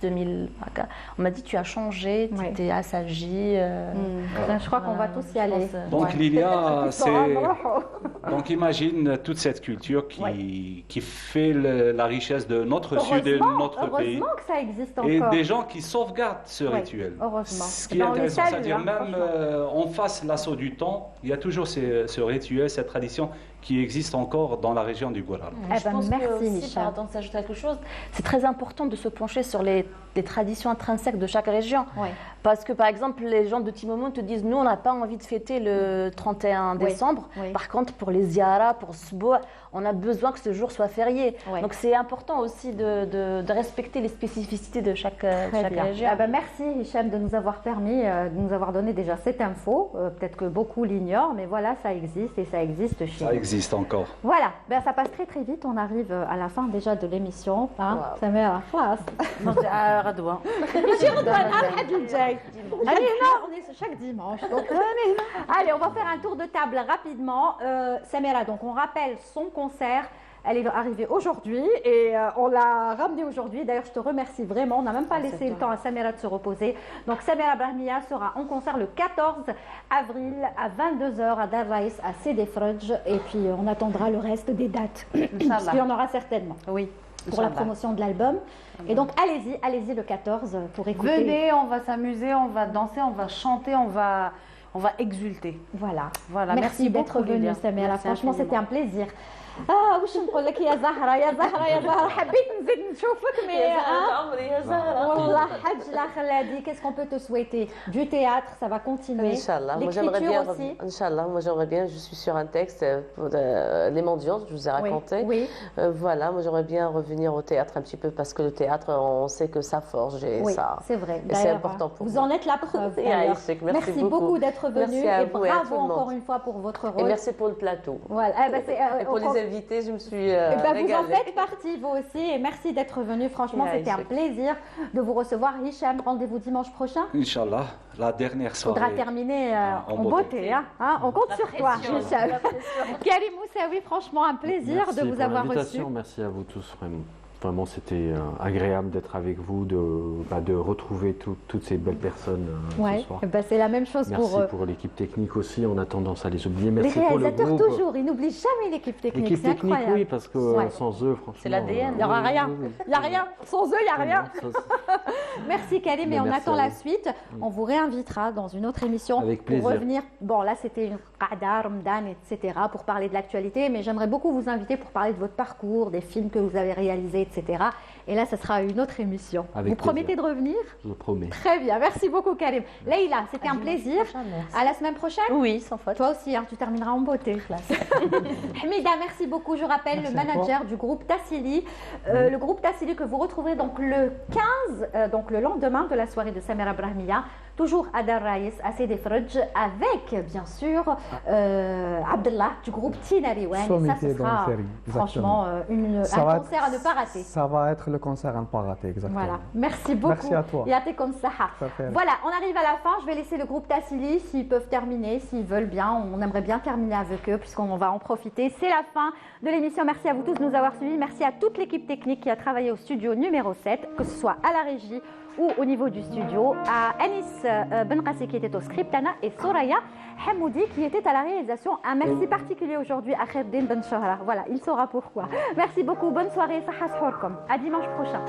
D: on m'a dit tu as changé, tu t'es assagie.
B: Je crois qu'on va tous y aller.
E: Donc Lilia, donc imagine toute cette culture qui fait la richesse de notre sud et de notre pays.
B: Heureusement que ça existe encore.
E: Et des gens qui sauvegardent ce rituel.
B: Heureusement.
E: Ce qui est intéressant, c'est-à-dire même en face de l'assaut du temps, il y a toujours ce rituel, cette tradition qui existe encore dans la région du Gourara.
D: Je pense que aussi, pardon, s'ajoute quelque chose, c'est très important de se pencher sur les traditions intrinsèques de chaque région. Parce que par exemple, les gens de Timimoun te disent nous, on n'a pas envie de fêter le 31 décembre. Par contre, pour les ziyaras, pour Sbo, on a besoin que ce jour soit férié. Donc c'est important aussi de respecter les spécificités de chaque région.
B: Merci Hicham de nous avoir permis, de nous avoir donné déjà cette info. Peut-être que beaucoup l'ignorent, mais voilà, ça existe et ça existe chez nous.
E: Ça existe encore.
B: Voilà, ça passe très très vite. On arrive à la fin déjà de l'émission. Ça met à la classe.
C: غدوة
B: chaque dimanche. Allez, on va faire un tour de table rapidement. Samira, donc on rappelle son concert. Elle est arrivée aujourd'hui et on l'a ramenée aujourd'hui. D'ailleurs, je te remercie vraiment. On n'a même pas laissé le temps à Samira de se reposer. Donc, Samira Brahmia sera en concert le 14 avril à 22h à Dar Raïs, à Sidi Fredj. Et puis, on attendra le reste des dates. Parce qu'il y en aura certainement.
C: Oui.
B: Pour la promotion de l'album. Et donc, allez-y le 14 pour écouter.
C: Venez, on va s'amuser, on va danser, on va chanter, on va exulter.
B: Voilà. Merci d'être venue, Samira. Franchement, c'était un plaisir. وش نقول لك يا زهرة يا زهرة يا زهرة حبيت نزيد نشوفك مي
G: يا زهرة عمري يا زهرة
B: والله حج لا خلادي qu'est-ce qu'on peut te souhaiter du théâtre ça va continuer
G: Inch'Allah moi j'aimerais bien Inch'Allah moi j'aimerais bien je suis sur un texte pour les mendiants je vous ai raconté
B: oui.
G: Voilà moi j'aimerais bien revenir au théâtre un petit peu parce que le théâtre on sait que ça forge et
B: oui,
G: ça
B: c'est vrai
G: c'est important pour
B: vous en êtes la preuve
G: merci
B: beaucoup d'être venu et bravo encore une fois pour votre rôle
G: et merci pour le plateau
B: voilà
G: et pour les invités je me suis
B: vous en faites partie vous aussi et merci d'être venu franchement c'était un plaisir de vous recevoir Hicham rendez-vous dimanche prochain
E: Inch'Allah la dernière soirée
B: faudra terminer en beauté hein on compte sur toi Hicham Karim Moussaoui franchement un plaisir de vous avoir reçu
F: merci à vous tous Vraiment, c'était agréable d'être avec vous, de retrouver toutes ces belles personnes ce soir.
B: C'est la même chose
F: Merci pour l'équipe technique aussi, on a tendance à les oublier. Merci
B: les réalisateurs pour le groupe. Toujours, ils n'oublient jamais l'équipe technique.
F: L'équipe technique, oui, parce que sans eux, franchement...
D: C'est l'ADN.
B: Il n'y aura rien. Il n'y a rien. Sans eux, il n'y a rien. Merci Karim, et on attend la suite. On vous réinvitera dans une autre émission pour revenir. Bon, là, c'était une Qada, Ramadan, etc. pour parler de l'actualité, mais j'aimerais beaucoup vous inviter pour parler de votre parcours, des films que vous avez réalisés, etc. Et là, ça sera une autre émission. Vous promettez de revenir?
F: Je promets.
B: Très bien, merci beaucoup Karim. Leïla, c'était un plaisir. À la semaine prochaine?
D: Oui, sans faute.
B: Toi aussi, hein, tu termineras en beauté. Hamida, merci beaucoup. Je rappelle le manager du groupe Tassili. Le groupe Tassili que vous retrouverez donc le 15, donc le lendemain de la soirée de Samira Brahmiya, toujours à Dar Raïs, à Sidi Fredj, avec bien sûr Abdallah du groupe Tinariwan. Et ça, ce sera franchement un concert à ne pas rater.
L: Ça va être le concert à ne pas rater, exactement.
B: Voilà, merci beaucoup.
L: Merci à toi.
B: Yatekom Saha. Voilà, on arrive à la fin. Je vais laisser le groupe Tassili s'ils peuvent terminer, s'ils veulent bien. On aimerait bien terminer avec eux puisqu'on va en profiter. C'est la fin de l'émission. Merci à vous tous de nous avoir suivis. Merci à toute l'équipe technique qui a travaillé au studio numéro 7, que ce soit à la régie ou au niveau du studio, à Anis Benkassi qui était au script, Anna et Soraya Hamoudi qui était à la réalisation. Un merci particulier aujourd'hui à Khairdin Ben Shahra. Voilà, il saura pourquoi. Merci beaucoup, bonne soirée, Sahas Horkom. À dimanche prochain.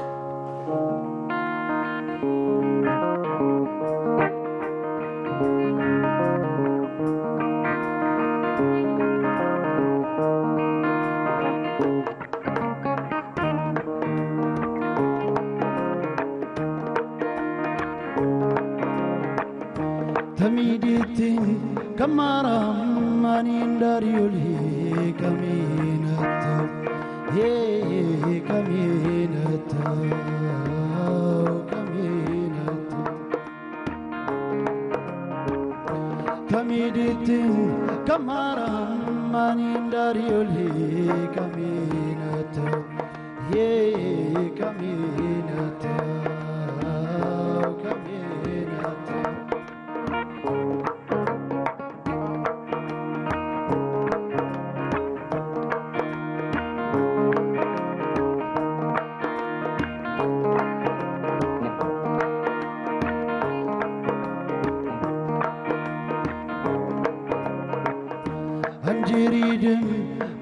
K: تميدتي كمارا ماني داريولي كمينتا هي كمينتا كمينتا تميدتي كمارا ماني داريولي كمينتا هي كمينتا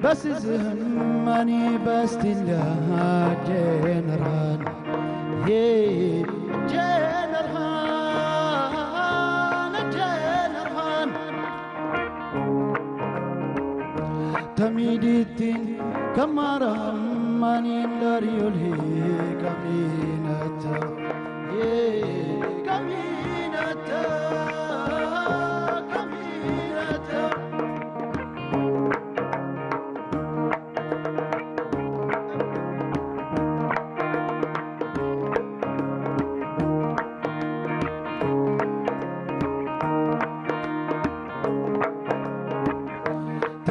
K: بس زماني بس تلا جنران يي جنران جنران تميدتين كمارا ماني داريولي كمي